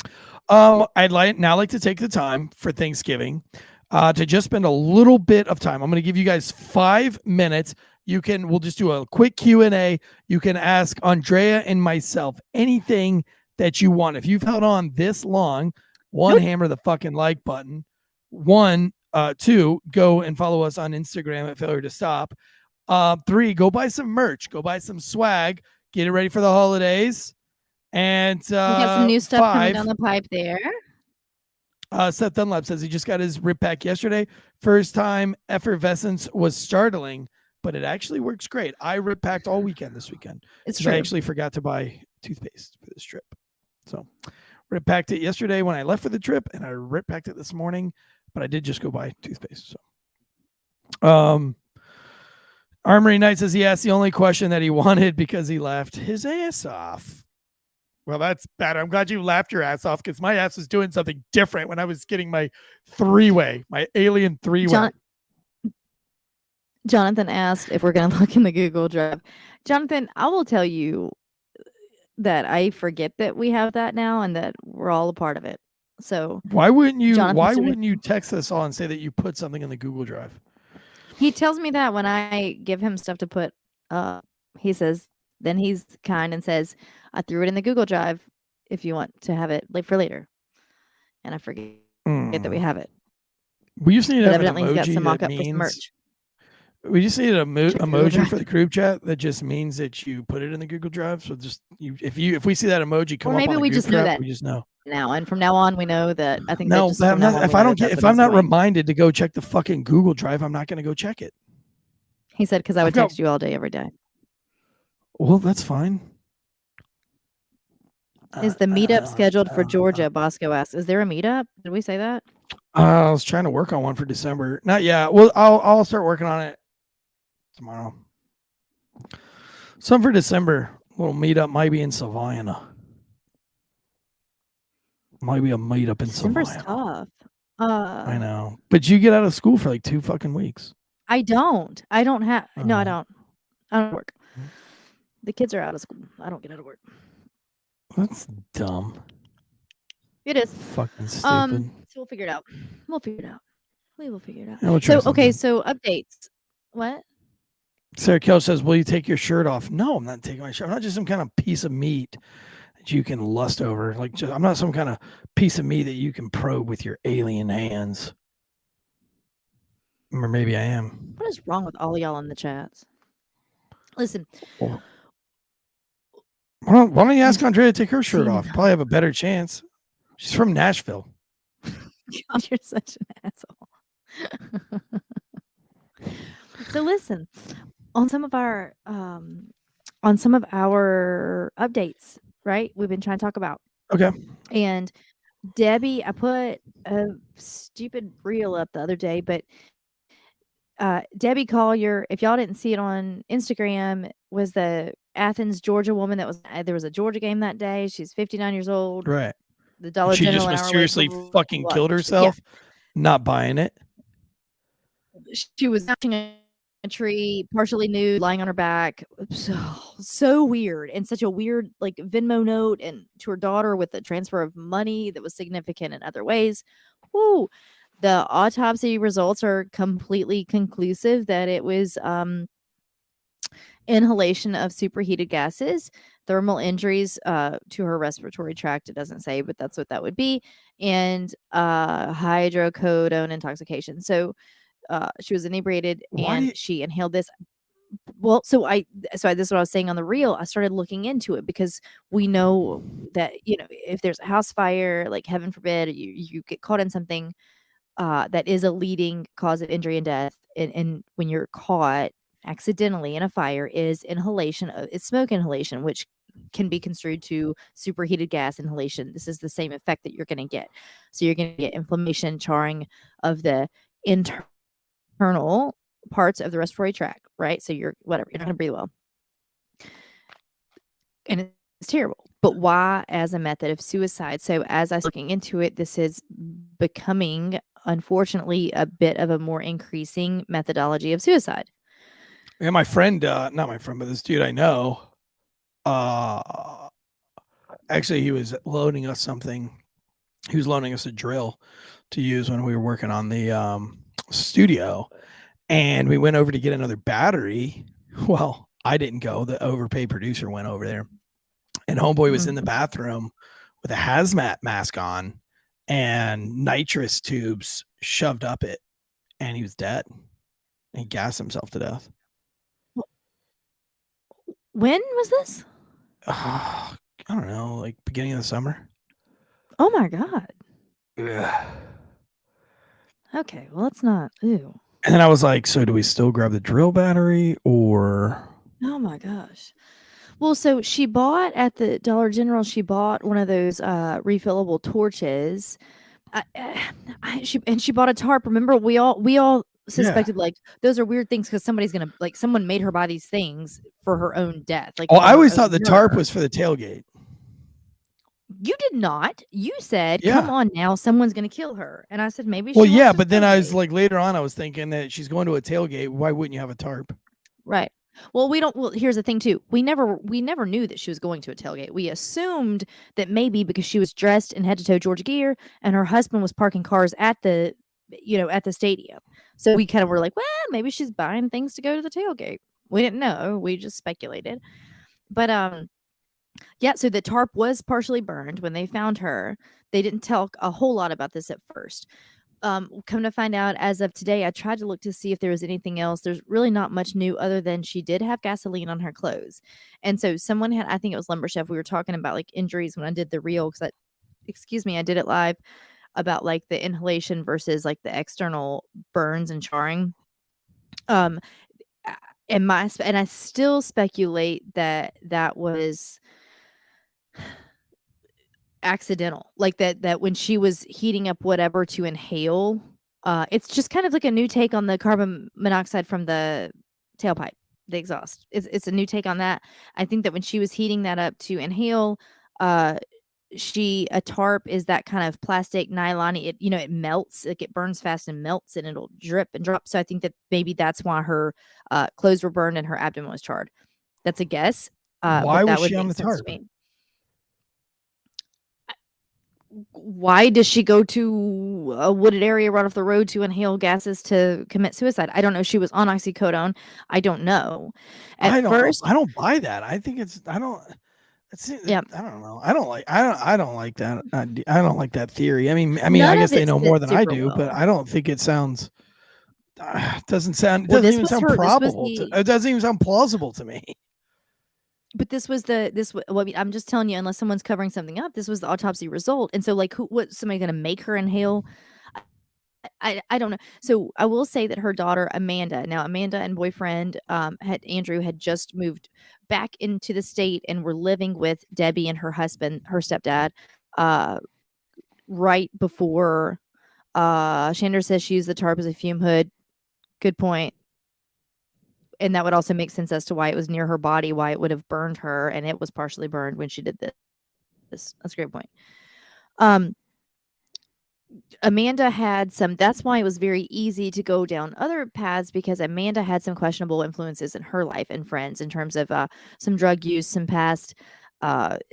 [SPEAKER 1] I'd like to take the time for Thanksgiving to just spend a little bit of time. I'm going to give you guys 5 minutes. We'll just do a quick Q&A. You can ask Andrea and myself anything that you want. If you've held on this long, one, hammer the fucking like button. 2, go and follow us on Instagram at Failure to Stop. 3, go buy some merch. Go buy some swag. Get it ready for the holidays. And
[SPEAKER 2] We got some new stuff
[SPEAKER 1] 5,
[SPEAKER 2] coming down the pipe there.
[SPEAKER 1] Seth Dunlap says he just got his rip pack yesterday. First time effervescence was startling, but it actually works great. I rip packed all weekend this weekend.
[SPEAKER 2] It's true.
[SPEAKER 1] I actually forgot to buy toothpaste for this trip. So rip packed it yesterday when I left for the trip, and I rip packed it this morning, but I did just go buy toothpaste. So Armory Knight says he asked the only question that he wanted because he laughed his ass off. Well, that's bad. I'm glad you laughed your ass off because my ass was doing something different when I was getting my my alien three-way.
[SPEAKER 2] Jonathan asked if we're going to look in the Google Drive. Jonathan, I will tell you that I forget that we have that now and that we're all a part of it. So
[SPEAKER 1] why wouldn't you
[SPEAKER 2] Jonathan
[SPEAKER 1] wouldn't you text us all and say that you put something in the Google Drive?
[SPEAKER 2] He tells me that when I give him stuff to put he says, then he's kind and says, I threw it in the Google Drive if you want to have it for later. And I forget that we have it.
[SPEAKER 1] We just need to have an
[SPEAKER 2] evidently he's got
[SPEAKER 1] emoji
[SPEAKER 2] some
[SPEAKER 1] that
[SPEAKER 2] mock-up for some
[SPEAKER 1] means
[SPEAKER 2] merch.
[SPEAKER 1] we just need an emoji
[SPEAKER 2] Drive.
[SPEAKER 1] for the group chat that just means that you put it in the Google Drive. So just if we see that emoji come
[SPEAKER 2] Or
[SPEAKER 1] up
[SPEAKER 2] maybe
[SPEAKER 1] on the
[SPEAKER 2] we
[SPEAKER 1] group
[SPEAKER 2] just know
[SPEAKER 1] chat,
[SPEAKER 2] that
[SPEAKER 1] we just know.
[SPEAKER 2] now, and from now on we know that. I think
[SPEAKER 1] No,
[SPEAKER 2] that just from now on, we
[SPEAKER 1] if
[SPEAKER 2] know
[SPEAKER 1] I
[SPEAKER 2] that
[SPEAKER 1] don't get
[SPEAKER 2] that's
[SPEAKER 1] if
[SPEAKER 2] what
[SPEAKER 1] I'm
[SPEAKER 2] he's
[SPEAKER 1] not
[SPEAKER 2] doing.
[SPEAKER 1] reminded to go check the fucking Google Drive, I'm not going to go check it.
[SPEAKER 2] He said because I would text you all day every day.
[SPEAKER 1] Well, that's fine.
[SPEAKER 2] Is the meetup scheduled for Georgia? Bosco asks. Is there a meetup? Did we say that?
[SPEAKER 1] I was trying to work on one for December. Not yet. Well, I'll start working on it tomorrow. Some for December. Little meetup might be in Savannah. Might be a meetup in
[SPEAKER 2] December's
[SPEAKER 1] Savannah.
[SPEAKER 2] tough.
[SPEAKER 1] I know, but you get out of school for like 2 fucking weeks.
[SPEAKER 2] I don't have. No, I don't. I don't work. The kids are out of school. I don't get out of work.
[SPEAKER 1] That's dumb.
[SPEAKER 2] It is.
[SPEAKER 1] Fucking stupid.
[SPEAKER 2] So we'll figure it out. We will figure it out.
[SPEAKER 1] Yeah, we'll try
[SPEAKER 2] So okay,
[SPEAKER 1] something.
[SPEAKER 2] so updates. What?
[SPEAKER 1] Sarah Kell says, "Will you take your shirt off?" No, I'm not taking my shirt. I'm not just some kind of piece of meat that you can lust over. I'm not some kind of piece of meat that you can probe with your alien hands. Or maybe I am.
[SPEAKER 2] What is wrong with all y'all in the chats? Listen.
[SPEAKER 1] Well, why don't you ask Andrea to take her shirt off? Probably have a better chance. She's from Nashville.
[SPEAKER 2] God, you're such an asshole. So listen, on some of our updates, right? We've been trying to talk about.
[SPEAKER 1] Okay.
[SPEAKER 2] And Debbie, I put a stupid reel up the other day, but Debbie Collier, if y'all didn't see it on Instagram, was the Athens, Georgia woman that was there was a Georgia game that day. She's 59 years old.
[SPEAKER 1] Right.
[SPEAKER 2] The Dollar
[SPEAKER 1] She
[SPEAKER 2] General
[SPEAKER 1] just
[SPEAKER 2] in our
[SPEAKER 1] mysteriously
[SPEAKER 2] local
[SPEAKER 1] fucking
[SPEAKER 2] block.
[SPEAKER 1] killed herself.
[SPEAKER 2] Yeah.
[SPEAKER 1] Not buying it.
[SPEAKER 2] She was touching a tree, partially nude, lying on her back. So weird, and such a weird Venmo note and to her daughter with the transfer of money that was significant in other ways. Woo. The autopsy results are completely conclusive that it was inhalation of superheated gases, thermal injuries to her respiratory tract. It doesn't say, but that's what that would be, and hydrocodone intoxication. So she was inebriated and she inhaled this. Well, this is what I was saying on the reel. I started looking into it because we know that if there's a house fire, heaven forbid, you get caught in something that is a leading cause of injury and death, and when you're caught accidentally in a fire, is inhalation. It's smoke inhalation, which can be construed to superheated gas inhalation. This is the same effect that you're going to get. So you're going to get inflammation, charring of the internal parts of the respiratory tract, right? So you're not going to breathe well, and it's terrible. But why as a method of suicide? So as I was looking into it, this is becoming, unfortunately, a bit of a more increasing methodology of suicide.
[SPEAKER 1] Yeah, my friend, not my friend, but this dude I know, Actually, he was loaning us something. He was loaning us a drill to use when we were working on the studio, and we went over to get another battery. Well, I didn't go. The overpaid producer went over there, and homeboy was in the bathroom with a hazmat mask on and nitrous tubes shoved up it, and he was dead. And he gassed himself to death.
[SPEAKER 2] When was this?
[SPEAKER 1] I don't know, like beginning of the summer.
[SPEAKER 2] Oh my God.
[SPEAKER 1] Ugh.
[SPEAKER 2] Okay, well, it's not. Ew.
[SPEAKER 1] And then I was like, so do we still grab the drill battery or?
[SPEAKER 2] Oh my gosh. Well, so she bought at the Dollar General, she bought one of those refillable torches. She bought a tarp. Remember, we all suspected like those are weird things because somebody's gonna like someone made her buy these things for her own death. Like,
[SPEAKER 1] Oh,
[SPEAKER 2] for
[SPEAKER 1] I
[SPEAKER 2] her
[SPEAKER 1] always
[SPEAKER 2] own
[SPEAKER 1] thought the tarp
[SPEAKER 2] murder.
[SPEAKER 1] was for the tailgate.
[SPEAKER 2] You did not. You said,
[SPEAKER 1] Yeah.
[SPEAKER 2] "Come on now, someone's gonna kill her," and I said, "Maybe."
[SPEAKER 1] Well,
[SPEAKER 2] she
[SPEAKER 1] yeah,
[SPEAKER 2] wants to
[SPEAKER 1] but then I was
[SPEAKER 2] tailgate.
[SPEAKER 1] like, later on, I was thinking that she's going to a tailgate. Why wouldn't you have a tarp?
[SPEAKER 2] Right. Well, we don't. Well, here's the thing too. We never knew that she was going to a tailgate. We assumed that maybe because she was dressed in head to toe Georgia gear, and her husband was parking cars at the, at the stadium. So we kind of were like, well, maybe she's buying things to go to the tailgate. We didn't know. We just speculated. But yeah. So the tarp was partially burned when they found her. They didn't tell a whole lot about this at first. Come to find out, as of today, I tried to look to see if there was anything else. There's really not much new other than she did have gasoline on her clothes. And so someone had, I think it was Lumber Chef, we were talking about like injuries when I did the reel because I did it live about like the inhalation versus like the external burns and charring. And I still speculate that was accidental, like that when she was heating up whatever to inhale, it's just kind of like a new take on the carbon monoxide from the tailpipe, the exhaust. It's a new take on that. I think that when she was heating that up to inhale, a tarp is that kind of plastic nylon, it melts, like it burns fast and melts and it'll drip and drop. So I think that maybe that's why her clothes were burned and her abdomen was charred. That's a guess.
[SPEAKER 1] Why
[SPEAKER 2] But that
[SPEAKER 1] was
[SPEAKER 2] would
[SPEAKER 1] she on
[SPEAKER 2] make
[SPEAKER 1] the
[SPEAKER 2] sense to
[SPEAKER 1] tarp?
[SPEAKER 2] me. Why does she go to a wooded area right off the road to inhale gases to commit suicide? I don't know. She was on oxycodone. I don't know. At first,
[SPEAKER 1] I don't buy that. I think it's I don't.
[SPEAKER 2] yeah,
[SPEAKER 1] I don't know. I don't like that. I don't like that theory. I mean, I
[SPEAKER 2] none
[SPEAKER 1] guess
[SPEAKER 2] of
[SPEAKER 1] they
[SPEAKER 2] it
[SPEAKER 1] know more
[SPEAKER 2] sits
[SPEAKER 1] than I
[SPEAKER 2] super
[SPEAKER 1] do, but
[SPEAKER 2] well.
[SPEAKER 1] I don't think it sounds. Doesn't
[SPEAKER 2] Well,
[SPEAKER 1] even sound probable. It doesn't even sound plausible to me.
[SPEAKER 2] But this was well, I mean, I'm just telling you, unless someone's covering something up, this was the autopsy result. And so, like, somebody going to make her inhale? I don't know. So I will say that her daughter Amanda, now Amanda and boyfriend Andrew had just moved back into the state and were living with Debbie and her husband, her stepdad, right before Shander says she used the tarp as a fume hood. Good point. And that would also make sense as to why it was near her body, why it would have burned her, and it was partially burned when she did this. That's a great point. Amanda had that's why it was very easy to go down other paths, because Amanda had some questionable influences in her life and friends in terms of some drug use, some past.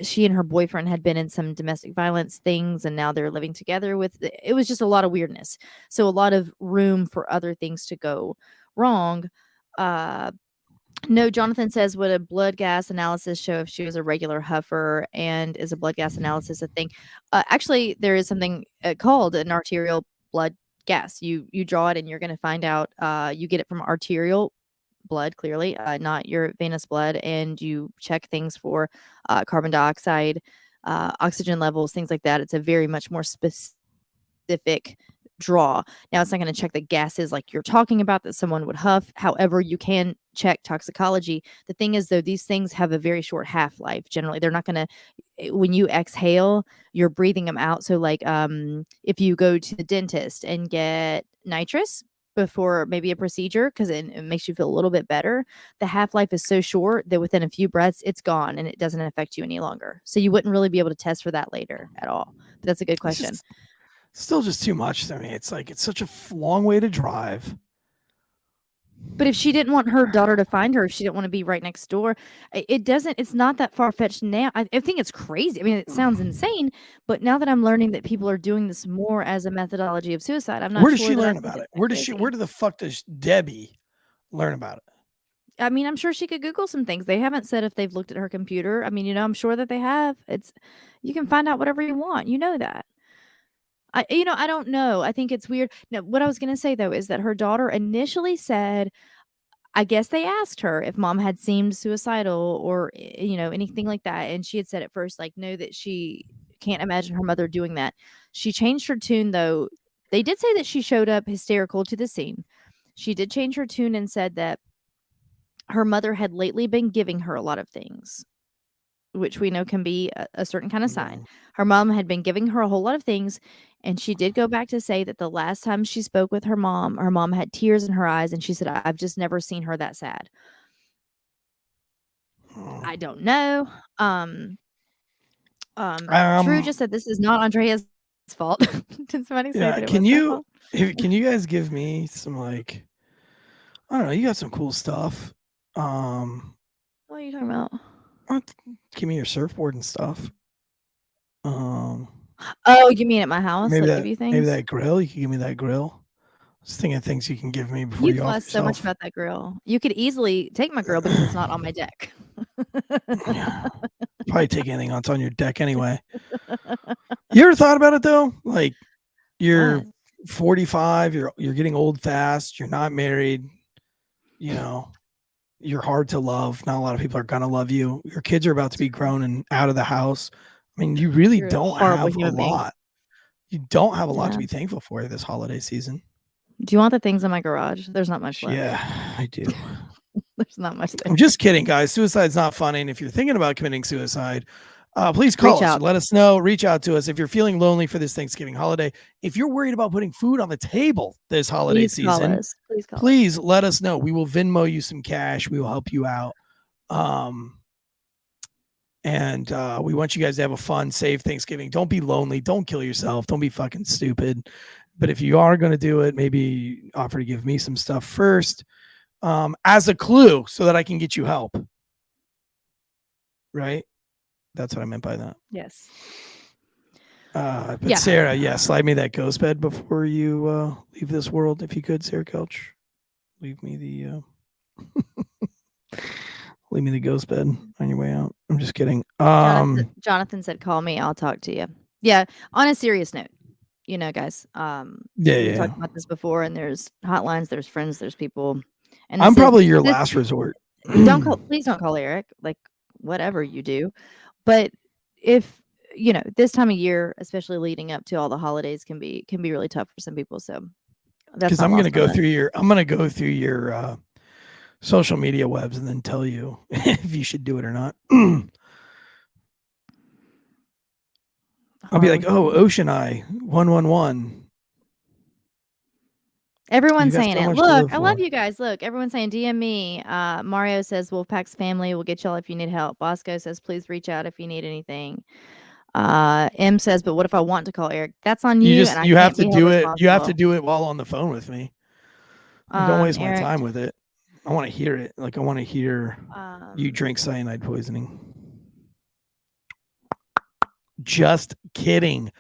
[SPEAKER 2] She and her boyfriend had been in some domestic violence things, and now they're living together it was just a lot of weirdness. So a lot of room for other things to go wrong. No, Jonathan says, would a blood gas analysis show if she was a regular huffer, and is a blood gas analysis a thing? Actually, there is something called an arterial blood gas. You draw it and you're going to find out, you get it from arterial blood, clearly, not your venous blood, and you check things for carbon dioxide, oxygen levels, things like that. It's a very much more specific draw. Now, it's not going to check the gases like you're talking about that someone would huff. However, you can check toxicology. The thing is, though, these things have a very short half-life. Generally, they're not going to, when you exhale, you're breathing them out. So like if you go to the dentist and get nitrous before maybe a procedure, because it makes you feel a little bit better, the half-life is so short that within a few breaths it's gone and it doesn't affect you any longer. So you wouldn't really be able to test for that later at all. But that's a good question.
[SPEAKER 1] Still just too much to me. It's like, it's such a long way to drive.
[SPEAKER 2] But if she didn't want her daughter to find her, if she didn't want to be right next door, it's not that far-fetched now. I think it's crazy. I mean, it sounds insane, but now that I'm learning that people are doing this more as a methodology of suicide, I'm not
[SPEAKER 1] Where does
[SPEAKER 2] sure
[SPEAKER 1] she
[SPEAKER 2] that I
[SPEAKER 1] learn
[SPEAKER 2] think
[SPEAKER 1] about
[SPEAKER 2] it's
[SPEAKER 1] it? Where
[SPEAKER 2] crazy.
[SPEAKER 1] the fuck does Debbie learn about it?
[SPEAKER 2] I mean, I'm sure she could Google some things. They haven't said if they've looked at her computer. I mean, I'm sure that they have. You can find out whatever you want. You know that. I don't know. I think it's weird. No, what I was gonna say though is that her daughter initially said, I guess they asked her if mom had seemed suicidal or anything like that, and she had said at first like no, that she can't imagine her mother doing that. She changed her tune though. They did say that she showed up hysterical to the scene. She did change her tune and said that her mother had lately been giving her a lot of things, which we know can be a certain kind of sign. Her mom had been giving her a whole lot of things, and she did go back to say that the last time she spoke with her mom had tears in her eyes, and she said, "I've just never seen her that sad." I don't know. True just said this is not Andrea's fault. Did somebody say
[SPEAKER 1] Yeah,
[SPEAKER 2] that it
[SPEAKER 1] can
[SPEAKER 2] was her
[SPEAKER 1] you
[SPEAKER 2] fault?
[SPEAKER 1] can you guys give me some like I don't know, you got some cool stuff.
[SPEAKER 2] What are you talking about?
[SPEAKER 1] Give me your surfboard and stuff.
[SPEAKER 2] Oh, you mean at my house? Like give you
[SPEAKER 1] maybe
[SPEAKER 2] things?
[SPEAKER 1] that grill. You can give me that grill. I was thinking of things you can give me before
[SPEAKER 2] You
[SPEAKER 1] you off
[SPEAKER 2] fuss so much
[SPEAKER 1] yourself.
[SPEAKER 2] about that grill. You could easily take my grill because it's not on my deck.
[SPEAKER 1] Yeah. Probably take anything on your deck anyway. You ever thought about it though? Like you're
[SPEAKER 2] What?
[SPEAKER 1] 45, you're getting old fast, you're not married, you're hard to love. Not a lot of people are gonna love you. Your kids are about to be grown and out of the house. I mean, you really
[SPEAKER 2] You're a
[SPEAKER 1] don't
[SPEAKER 2] horrible
[SPEAKER 1] have a
[SPEAKER 2] human being.
[SPEAKER 1] lot. You don't have a lot to
[SPEAKER 2] Yeah.
[SPEAKER 1] be thankful for this holiday season.
[SPEAKER 2] Do you want the things in my garage? There's not much left.
[SPEAKER 1] Yeah, I do.
[SPEAKER 2] There's not much there.
[SPEAKER 1] I'm just kidding, guys. Suicide's not funny. And if you're thinking about committing suicide, please call
[SPEAKER 2] Reach
[SPEAKER 1] us.
[SPEAKER 2] out.
[SPEAKER 1] Let us know. Reach out to us if you're feeling lonely for this Thanksgiving holiday. If you're worried about putting food on the table this holiday
[SPEAKER 2] Please call
[SPEAKER 1] season,
[SPEAKER 2] us. Please call us.
[SPEAKER 1] please let us know. We will Venmo you some cash. We will help you out. And we want you guys to have a fun, safe Thanksgiving. Don't be lonely. Don't kill yourself. Don't be fucking stupid. But if you are going to do it, maybe offer to give me some stuff first as a clue so that I can get you help. Right? That's what I meant by that.
[SPEAKER 2] Yes.
[SPEAKER 1] But
[SPEAKER 2] Yeah.
[SPEAKER 1] Sarah, slide me that ghost bed before you leave this world. If you could, Sarah Couch, leave me the leave me the ghost bed on your way out. I'm just kidding.
[SPEAKER 2] Jonathan said, "Call me. I'll talk to you." Yeah. On a serious note, guys. We talked about this before, and there's hotlines, there's friends, there's people. And
[SPEAKER 1] I'm probably your last resort.
[SPEAKER 2] Please don't call Eric. Like whatever you do, but if this time of year, especially leading up to all the holidays, can be really tough for some people. So that's
[SPEAKER 1] because I'm going to go through your social media webs and then tell you if you should do it or not. I'll be like, oh, Ocean Eye 111.
[SPEAKER 2] Everyone's saying it. Look, I love you guys. Look, everyone's saying DM me. Mario says Wolfpack's family will get y'all if you need help. Bosco says please reach out if you need anything. M says, but what if I want to call Eric? That's on you.
[SPEAKER 1] You have to do it. You have to do it while on the phone with me. Don't waste my time with it. I want to hear it. Like I want to hear you drink cyanide poisoning. Just kidding.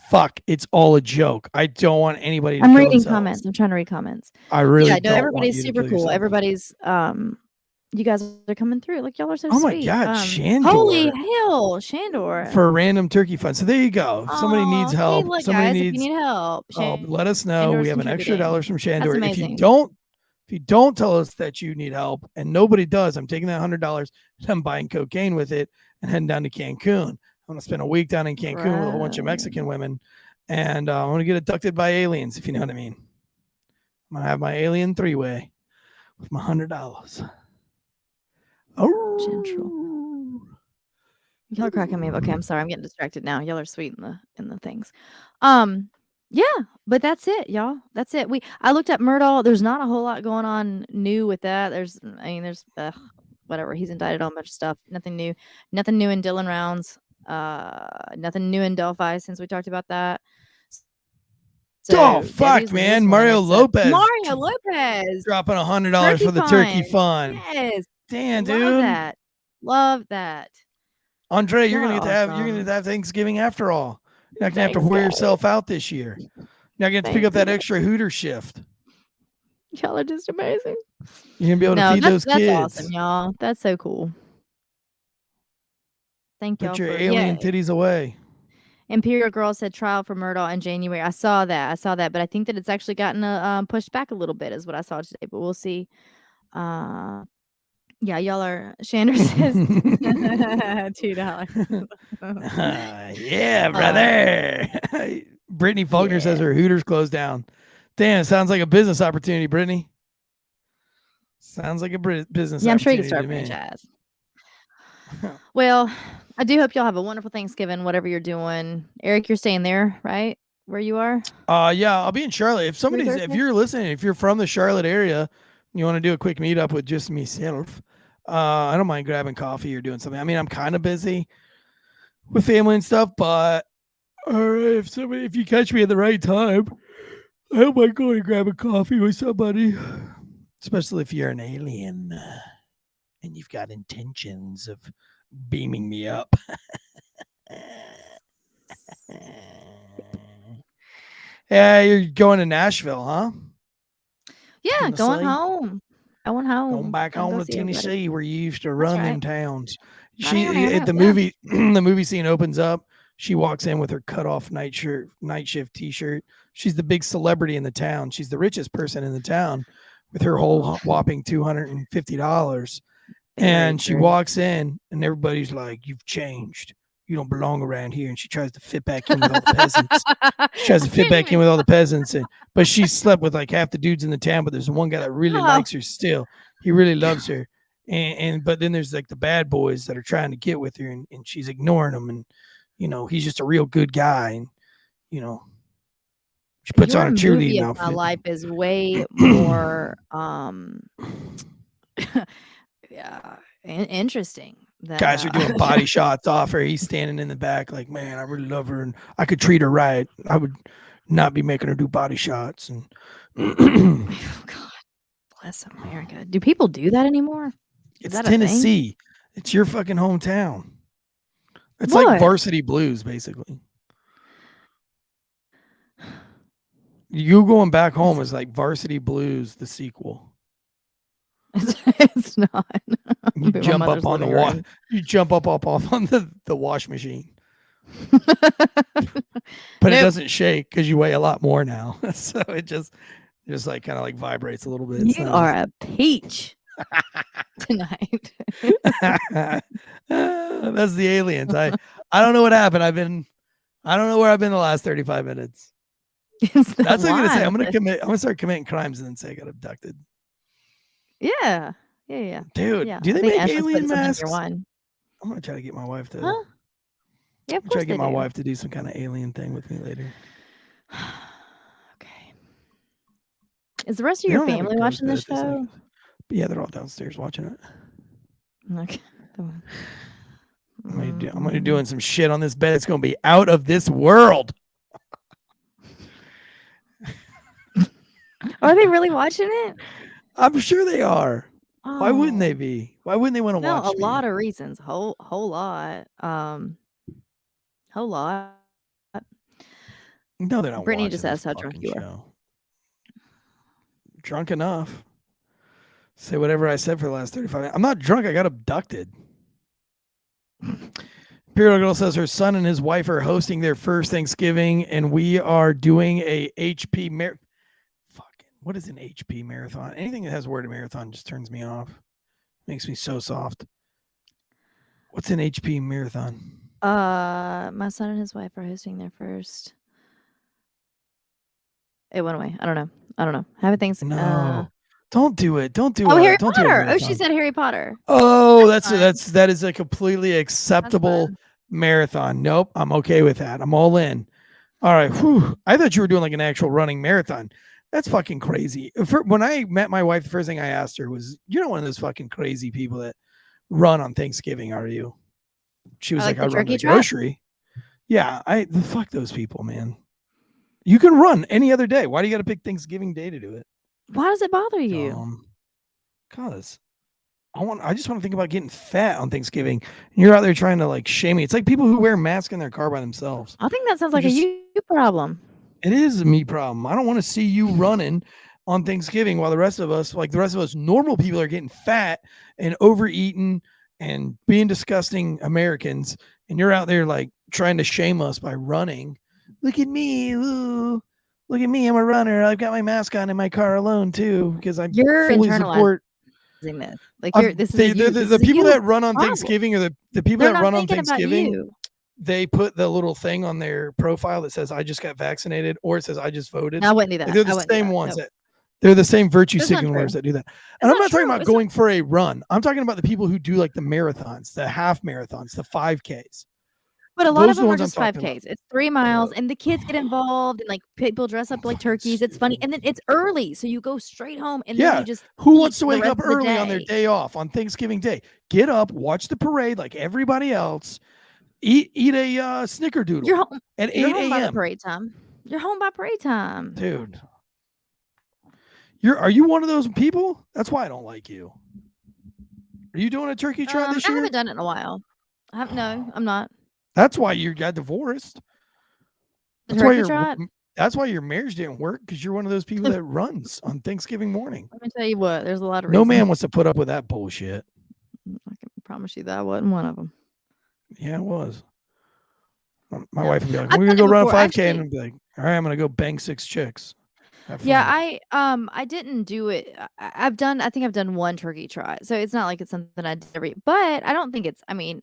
[SPEAKER 1] Fuck, it's all a joke. I don't want anybody to
[SPEAKER 2] I'm
[SPEAKER 1] kill
[SPEAKER 2] reading
[SPEAKER 1] themselves.
[SPEAKER 2] comments. I'm trying to read comments.
[SPEAKER 1] I really
[SPEAKER 2] don't
[SPEAKER 1] want
[SPEAKER 2] everybody's
[SPEAKER 1] you to
[SPEAKER 2] super
[SPEAKER 1] kill
[SPEAKER 2] cool.
[SPEAKER 1] yourself.
[SPEAKER 2] Everybody's you guys are coming through. Like y'all are so
[SPEAKER 1] Oh my
[SPEAKER 2] sweet.
[SPEAKER 1] God, Shandor.
[SPEAKER 2] Holy hell, Shandor.
[SPEAKER 1] For a random turkey fund. So there you go. If somebody needs help,
[SPEAKER 2] Hey, look,
[SPEAKER 1] somebody
[SPEAKER 2] guys,
[SPEAKER 1] needs
[SPEAKER 2] if you need help,
[SPEAKER 1] let us know.
[SPEAKER 2] Shandor's
[SPEAKER 1] We have an extra
[SPEAKER 2] contributing.
[SPEAKER 1] $1 from Shandor.
[SPEAKER 2] That's
[SPEAKER 1] If you
[SPEAKER 2] amazing.
[SPEAKER 1] don't tell us that you need help, and nobody does, I'm taking that $100 and I'm buying cocaine with it and heading down to Cancun. I'm gonna spend a week down in Cancun with a whole bunch of Mexican women, and I'm gonna get abducted by aliens, if you know what I mean. I'm gonna have my alien 3-way with my $100. Oh,
[SPEAKER 2] Gentle. Y'all are cracking me up. Okay, I'm sorry. I'm getting distracted now. Y'all are sweet in the things. Yeah, but that's it, y'all. That's it. I looked up Murdahl. There's not a whole lot going on new with that. There's whatever. He's indicted on a bunch of stuff. Nothing new. Nothing new in Dillon Rounds. Nothing new in Delphi since we talked about that. So
[SPEAKER 1] fuck,
[SPEAKER 2] Debbie's
[SPEAKER 1] man.
[SPEAKER 2] this
[SPEAKER 1] Mario
[SPEAKER 2] one, so-
[SPEAKER 1] Lopez.
[SPEAKER 2] Mario Lopez.
[SPEAKER 1] Dropping $100 for the turkey fun.
[SPEAKER 2] Yes.
[SPEAKER 1] Damn,
[SPEAKER 2] Love
[SPEAKER 1] dude.
[SPEAKER 2] that. Love that.
[SPEAKER 1] Andrea, you're gonna
[SPEAKER 2] Y'all
[SPEAKER 1] get
[SPEAKER 2] are
[SPEAKER 1] to have you're
[SPEAKER 2] awesome.
[SPEAKER 1] gonna get to have Thanksgiving after all. You're not gonna have to
[SPEAKER 2] Thanks,
[SPEAKER 1] wear
[SPEAKER 2] guys.
[SPEAKER 1] yourself out this year. You're not gonna have to pick
[SPEAKER 2] Thank
[SPEAKER 1] up that
[SPEAKER 2] you.
[SPEAKER 1] extra Hooter shift.
[SPEAKER 2] Y'all are just amazing.
[SPEAKER 1] You're gonna be able to
[SPEAKER 2] No,
[SPEAKER 1] feed those
[SPEAKER 2] that's
[SPEAKER 1] kids.
[SPEAKER 2] awesome, y'all. That's so cool. Thank y'all
[SPEAKER 1] Put your
[SPEAKER 2] for
[SPEAKER 1] alien titties away.
[SPEAKER 2] Imperial Girl said trial for Murdaugh in January. I saw that, but I think that it's actually gotten pushed back a little bit, is what I saw today. But we'll see. Yeah, y'all are. Shander says $2.
[SPEAKER 1] Yeah, brother. Brittany Faulkner says her Hooters closed down. Damn, sounds like a business opportunity, Brittany. Sounds like a business.
[SPEAKER 2] Yeah, I'm sure you can
[SPEAKER 1] opportunity
[SPEAKER 2] start a
[SPEAKER 1] to me.
[SPEAKER 2] franchise. Well, I do hope y'all have a wonderful Thanksgiving, whatever you're doing. Eric, you're staying there, right? Where you are?
[SPEAKER 1] Yeah, I'll be in Charlotte. If you're listening, if you're from the Charlotte area, you want to do a quick meetup with just myself, I don't mind grabbing coffee or doing something. I mean, I'm kind of busy with family and stuff, but all right, if you catch me at the right time, I don't mind going and grab a coffee with somebody, especially if you're an alien and you've got intentions of beaming me up. Yeah, you're going to Nashville, huh?
[SPEAKER 2] Yeah, going
[SPEAKER 1] Tennessee?
[SPEAKER 2] home.
[SPEAKER 1] Going back
[SPEAKER 2] Gotta
[SPEAKER 1] home
[SPEAKER 2] go
[SPEAKER 1] to
[SPEAKER 2] see everybody.
[SPEAKER 1] Tennessee, where you used to run them
[SPEAKER 2] right.
[SPEAKER 1] towns.
[SPEAKER 2] Running around,
[SPEAKER 1] At the
[SPEAKER 2] yeah.
[SPEAKER 1] movie, the movie scene opens up. She walks in with her cut off night shift T-shirt. She's the big celebrity in the town. She's the richest person in the town, with her whole whopping $250. And she walks in, and everybody's like, "You've changed. You don't belong around here." And she tries to fit back in with all the peasants. She tries to fit back in with all the peasants, but she slept with like half the dudes in the town. But there's one guy that really likes her still. He really loves her. But then there's like the bad boys that are trying to get with her, and she's ignoring them. And he's just a real good guy. And she puts on a cheerleading outfit.
[SPEAKER 2] My life is way more yeah, interesting.
[SPEAKER 1] Guys are doing body shots off her. He's standing in the back like, man, I really love her, and I could treat her right. I would not be making her do body shots. And
[SPEAKER 2] oh, God bless America. Do people do that anymore?
[SPEAKER 1] It's Tennessee. It's your fucking hometown. It's like Varsity Blues, basically. You going back home is like Varsity Blues, the sequel.
[SPEAKER 2] It's not.
[SPEAKER 1] You jump up on the wash. You jump up on the wash machine. But it doesn't shake because you weigh a lot more now. So it just like kind of like vibrates a little bit.
[SPEAKER 2] You are a peach tonight.
[SPEAKER 1] That's the aliens. I don't know what happened. I don't know where I've been the last 35 minutes. That's what I'm gonna say. I'm gonna start committing crimes and then say I got abducted.
[SPEAKER 2] Yeah.
[SPEAKER 1] Dude,
[SPEAKER 2] Yeah.
[SPEAKER 1] do they make
[SPEAKER 2] Ashland's
[SPEAKER 1] alien
[SPEAKER 2] putting something in
[SPEAKER 1] masks?
[SPEAKER 2] your wine.
[SPEAKER 1] I'm gonna try to get my wife to.
[SPEAKER 2] Huh? Yeah, of course
[SPEAKER 1] try to get my
[SPEAKER 2] do.
[SPEAKER 1] wife to do some kind of alien thing with me later.
[SPEAKER 2] Okay. Is the rest of your family watching the show?
[SPEAKER 1] But yeah, they're all downstairs watching it.
[SPEAKER 2] Okay.
[SPEAKER 1] I'm gonna be doing some shit on this bed. It's gonna be out of this world.
[SPEAKER 2] Are they really watching it?
[SPEAKER 1] I'm sure they are.
[SPEAKER 2] Oh.
[SPEAKER 1] Why wouldn't they be? Why wouldn't they want to watch?
[SPEAKER 2] A lot of reasons. Whole lot. Whole lot.
[SPEAKER 1] No, they're not.
[SPEAKER 2] Brittany just asked how drunk you are.
[SPEAKER 1] Drunk enough. Say whatever I said for the last 35 minutes. I'm not drunk. I got abducted. Imperial Girl says her son and his wife are hosting their first Thanksgiving, and we are doing a HP marathon. What is an HP marathon? Anything that has the word marathon just turns me off. Makes me so soft. What's an HP marathon?
[SPEAKER 2] My son and his wife are hosting their first. It went away. I don't know. Have a Thanksgiving.
[SPEAKER 1] No. Don't do it. Don't do it.
[SPEAKER 2] Harry
[SPEAKER 1] don't
[SPEAKER 2] Potter.
[SPEAKER 1] Do it,
[SPEAKER 2] she said Harry Potter.
[SPEAKER 1] Oh, that is a completely acceptable marathon. Nope, I'm okay with that. I'm all in. All right. Whew. I thought you were doing like an actual running marathon. That's fucking crazy. When I met my wife, the first thing I asked her was, "You're not one of those fucking crazy people that run on Thanksgiving, are you?" She was like, "I run the grocery." Yeah, fuck those people, man. You can run any other day. Why do you got to pick Thanksgiving Day to do it?
[SPEAKER 2] Why does it bother you?
[SPEAKER 1] Because I just want to think about getting fat on Thanksgiving. And you're out there trying to like shame me. It's like people who wear masks in their car by themselves.
[SPEAKER 2] I think that sounds like a you problem.
[SPEAKER 1] It is a me problem. I don't want to see you running on Thanksgiving while the rest of us normal people are getting fat and overeating and being disgusting Americans. And you're out there like trying to shame us by running. Look at me. Ooh. Look at me. I'm a runner. I've got my mask on in my car alone too because I fully support
[SPEAKER 2] this. Like
[SPEAKER 1] the people that run on Thanksgiving or the people that run on Thanksgiving. They put the little thing on their profile that says I just got vaccinated or it says I just voted.
[SPEAKER 2] No, I wouldn't do that.
[SPEAKER 1] Like, they're the same ones they're the same virtue signalers that do that. And I'm not talking about going for a run. I'm talking about the people who do like the marathons, the half marathons, the 5Ks.
[SPEAKER 2] But a lot of them are just 5Ks. It's 3 miles, and the kids get involved, and like people dress up like turkeys. It's funny, and then it's early, so you go straight home, and then you just
[SPEAKER 1] who wants to wake up early on their day off on Thanksgiving Day? Get up, watch the parade like everybody else. Eat a snickerdoodle.
[SPEAKER 2] You're home
[SPEAKER 1] at 8 a.m.
[SPEAKER 2] by parade time. You're home by parade time,
[SPEAKER 1] dude. Are you one of those people? That's why I don't like you. Are you doing a turkey trot this year?
[SPEAKER 2] I haven't done it in a while. No, I'm not.
[SPEAKER 1] That's why you got divorced. That's why your marriage didn't work, because you're one of those people that runs on Thanksgiving morning.
[SPEAKER 2] Let me tell you what, there's a lot of
[SPEAKER 1] reasons. No man wants to put up with that bullshit.
[SPEAKER 2] I can promise you that I wasn't one of them.
[SPEAKER 1] Yeah, it was. My wife would be like, we're going to go run a 5K. And I'd be like, all right, I'm going to go bang 6 chicks.
[SPEAKER 2] Yeah, I didn't do it. I think I've done one turkey trot. So it's not like it's something I did but I don't think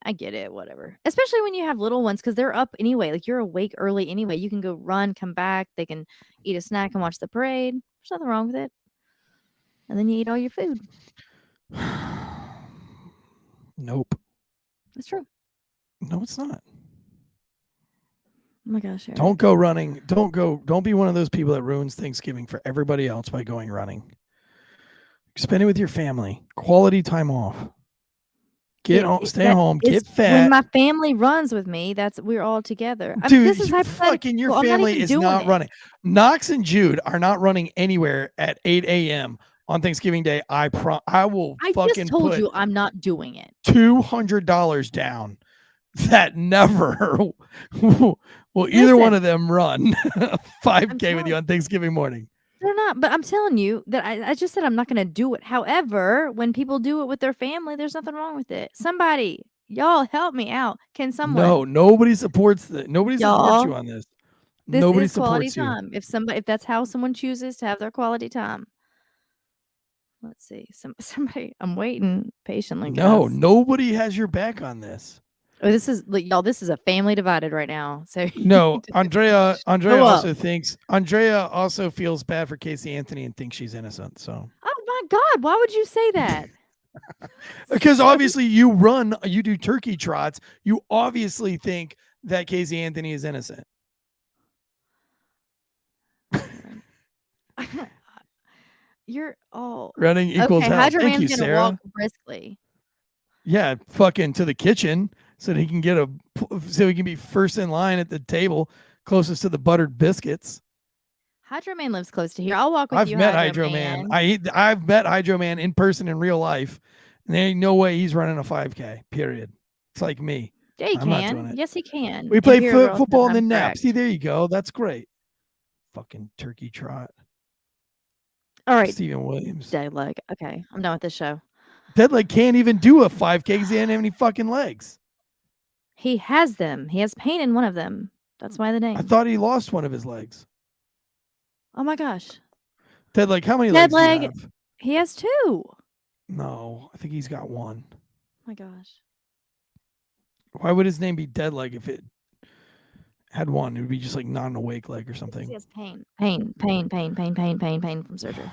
[SPEAKER 2] I get it, whatever. Especially when you have little ones, because they're up anyway. Like you're awake early anyway. You can go run, come back. They can eat a snack and watch the parade. There's nothing wrong with it. And then you eat all your food.
[SPEAKER 1] Nope.
[SPEAKER 2] That's true.
[SPEAKER 1] No, it's not.
[SPEAKER 2] Oh my gosh. Eric.
[SPEAKER 1] Don't go running. Don't be one of those people that ruins Thanksgiving for everybody else by going running. Spend it with your family. Quality time off. Stay home, get fat.
[SPEAKER 2] When my family runs with me, we're all together.
[SPEAKER 1] Dude, this is your family is not running. Knox and Jude are not running anywhere at 8 a.m. on Thanksgiving Day. I just told you I'm not doing it.
[SPEAKER 2] $200
[SPEAKER 1] down. That never will either one of them run 5K with you on Thanksgiving morning.
[SPEAKER 2] They're not, but I'm telling you that I just said I'm not going to do it. However, when people do it with their family, there's nothing wrong with it. Somebody, y'all help me out. Can someone?
[SPEAKER 1] No, nobody supports Nobody supports you on this. Nobody
[SPEAKER 2] is quality
[SPEAKER 1] supports
[SPEAKER 2] time. You. If that's how someone chooses to have their quality time. Let's see. Somebody, I'm waiting patiently.
[SPEAKER 1] No, nobody has your back on this.
[SPEAKER 2] Oh, this is y'all. This is a family divided right now. So
[SPEAKER 1] no, Andrea also feels bad for Casey Anthony and thinks she's innocent. So.
[SPEAKER 2] Oh my God! Why would you say that?
[SPEAKER 1] Because obviously you do turkey trots. You obviously think that Casey Anthony is innocent.
[SPEAKER 2] You're all
[SPEAKER 1] running equals
[SPEAKER 2] okay.
[SPEAKER 1] Hell.
[SPEAKER 2] Hydro
[SPEAKER 1] Thank
[SPEAKER 2] Man's
[SPEAKER 1] you,
[SPEAKER 2] gonna
[SPEAKER 1] Sarah.
[SPEAKER 2] walk briskly.
[SPEAKER 1] Yeah, fucking to the kitchen so that he can he can be first in line at the table, closest to the buttered biscuits.
[SPEAKER 2] Hydro Man lives close to here. I'll walk with you.
[SPEAKER 1] I've met Hydro Man. I've met Hydro Man in person in real life, and there ain't no way he's running a 5K. Period. It's like me.
[SPEAKER 2] Yeah, he can. Yes, he can.
[SPEAKER 1] We play football in the nap. See, there you go. That's great. Fucking turkey trot.
[SPEAKER 2] All right,
[SPEAKER 1] Stephen Williams.
[SPEAKER 2] Dead leg. Okay, I'm done with this show.
[SPEAKER 1] Deadleg can't even do a 5K because he didn't have any fucking legs.
[SPEAKER 2] He has them. He has pain in one of them. That's why the name.
[SPEAKER 1] I thought he lost one of his legs.
[SPEAKER 2] Oh my gosh.
[SPEAKER 1] Deadleg, how many legs do you have?
[SPEAKER 2] He has 2.
[SPEAKER 1] No, I think he's got 1.
[SPEAKER 2] Oh my gosh.
[SPEAKER 1] Why would his name be Deadleg if it had 1? It would be just like not an awake leg or something.
[SPEAKER 2] He has pain from surgery.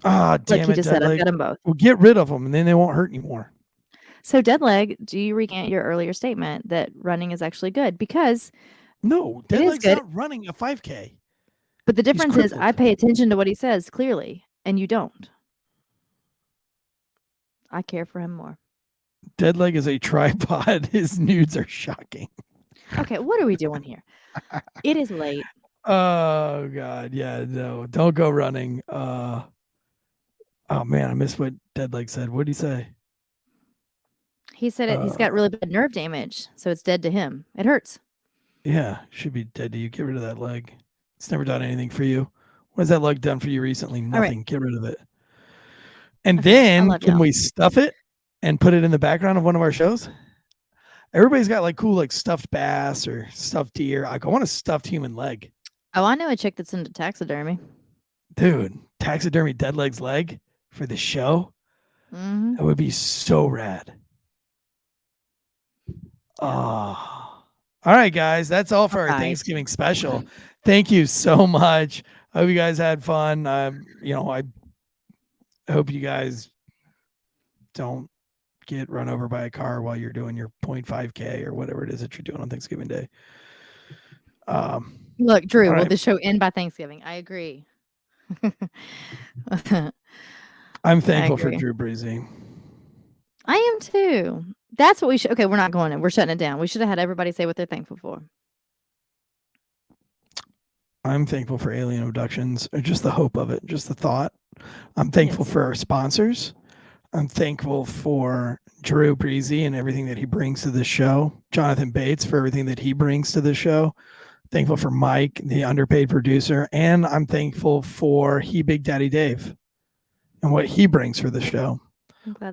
[SPEAKER 1] Ah, damn
[SPEAKER 2] like you
[SPEAKER 1] it,
[SPEAKER 2] just said, I've got them both.
[SPEAKER 1] Well, get rid of them, and then they won't hurt anymore.
[SPEAKER 2] So, Deadleg, do you recant your earlier statement that running is actually good? Because
[SPEAKER 1] no, Deadleg's not running a 5K.
[SPEAKER 2] But the difference is I pay attention to what he says clearly, and you don't. I care for him more.
[SPEAKER 1] Deadleg is a tripod. His nudes are shocking.
[SPEAKER 2] Okay, what are we doing here? It is late.
[SPEAKER 1] Oh God, yeah, no, don't go running. Oh man, I missed what Deadleg said. What did he say?
[SPEAKER 2] He said he's got really bad nerve damage, so it's dead to him. It hurts.
[SPEAKER 1] Yeah, should be dead to you. Get rid of that leg. It's never done anything for you. What has that leg done for you recently?
[SPEAKER 2] All right.
[SPEAKER 1] Nothing. Get rid of it. And
[SPEAKER 2] Okay, I
[SPEAKER 1] then
[SPEAKER 2] love
[SPEAKER 1] can
[SPEAKER 2] y'all.
[SPEAKER 1] we stuff it and put it in the background of one of our shows? Everybody's got like cool like stuffed bass or stuffed deer. Like, I want a stuffed human leg.
[SPEAKER 2] Oh, I know a chick that's into taxidermy.
[SPEAKER 1] Dude, taxidermy Deadleg's leg for the show.
[SPEAKER 2] Mm-hmm.
[SPEAKER 1] That would be so rad. Oh. All right, guys. That's all for our
[SPEAKER 2] Alright.
[SPEAKER 1] Thanksgiving special. Thank you so much. I hope you guys had fun. I hope you guys don't get run over by a car while you're doing your 0.5K or whatever it is that you're doing on Thanksgiving Day.
[SPEAKER 2] Look, Drew,
[SPEAKER 1] all
[SPEAKER 2] will
[SPEAKER 1] right.
[SPEAKER 2] the show end by Thanksgiving? I agree.
[SPEAKER 1] I'm thankful for
[SPEAKER 2] agree.
[SPEAKER 1] Drew Breezy.
[SPEAKER 2] I am too. That's what we should. Okay, we're not going in. We're shutting it down. We should have had everybody say what they're thankful for.
[SPEAKER 1] I'm thankful for alien abductions, or just the hope of it, just the thought. I'm thankful
[SPEAKER 2] Yes.
[SPEAKER 1] for our sponsors. I'm thankful for Drew Breezy and everything that he brings to the show. Jonathan Bates for everything that he brings to the show. Thankful for Mike, the underpaid producer. And I'm thankful for Big Daddy Dave and what he brings for the show.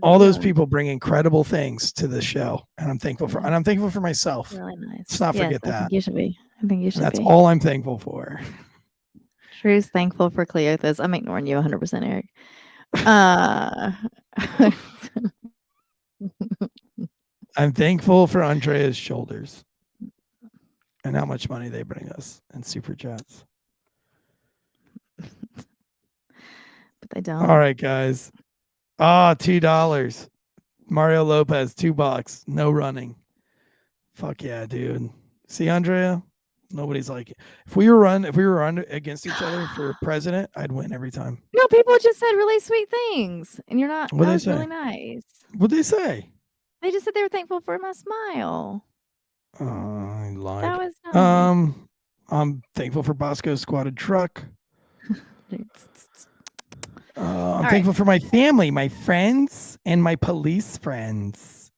[SPEAKER 1] All those people bring incredible things to the show. And I'm thankful for, and I'm thankful for myself.
[SPEAKER 2] Really nice.
[SPEAKER 1] Let's not forget
[SPEAKER 2] I
[SPEAKER 1] that.
[SPEAKER 2] think you should be. I think you should
[SPEAKER 1] That's
[SPEAKER 2] be.
[SPEAKER 1] all I'm thankful for.
[SPEAKER 2] Drew's thankful for Cleothas. I'm ignoring you 100%, Eric.
[SPEAKER 1] I'm thankful for Andrea's shoulders and how much money they bring us in super chats.
[SPEAKER 2] But they don't.
[SPEAKER 1] All right, guys. $2. Mario Lopez, $2. No running. Fuck yeah, dude. See, Andrea? Nobody's like it. If we were against each other for president, I'd win every time.
[SPEAKER 2] No, people just said really sweet things, and you're not.
[SPEAKER 1] What'd
[SPEAKER 2] That
[SPEAKER 1] they
[SPEAKER 2] was
[SPEAKER 1] say?
[SPEAKER 2] really nice.
[SPEAKER 1] What'd they say?
[SPEAKER 2] They just said they were thankful for my smile.
[SPEAKER 1] Oh, I lied.
[SPEAKER 2] That was nice.
[SPEAKER 1] I'm thankful for Bosco's squatted truck. I'm thankful for my family, my friends, and my police friends.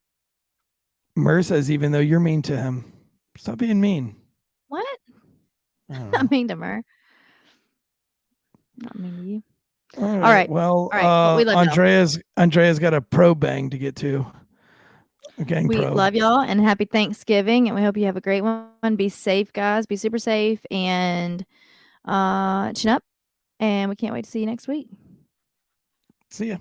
[SPEAKER 1] Mur says, even though you're mean to him, stop being mean.
[SPEAKER 2] What?
[SPEAKER 1] I don't know.
[SPEAKER 2] Not mean to Mur. Not mean to you.
[SPEAKER 1] All
[SPEAKER 2] right.
[SPEAKER 1] Well,
[SPEAKER 2] All right. Well, we love y'all.
[SPEAKER 1] Andrea's got a pro bang to get to.
[SPEAKER 2] We love y'all and happy Thanksgiving, and we hope you have a great one. Be safe, guys. Be super safe, and chin up. And we can't wait to see you next week.
[SPEAKER 1] See ya.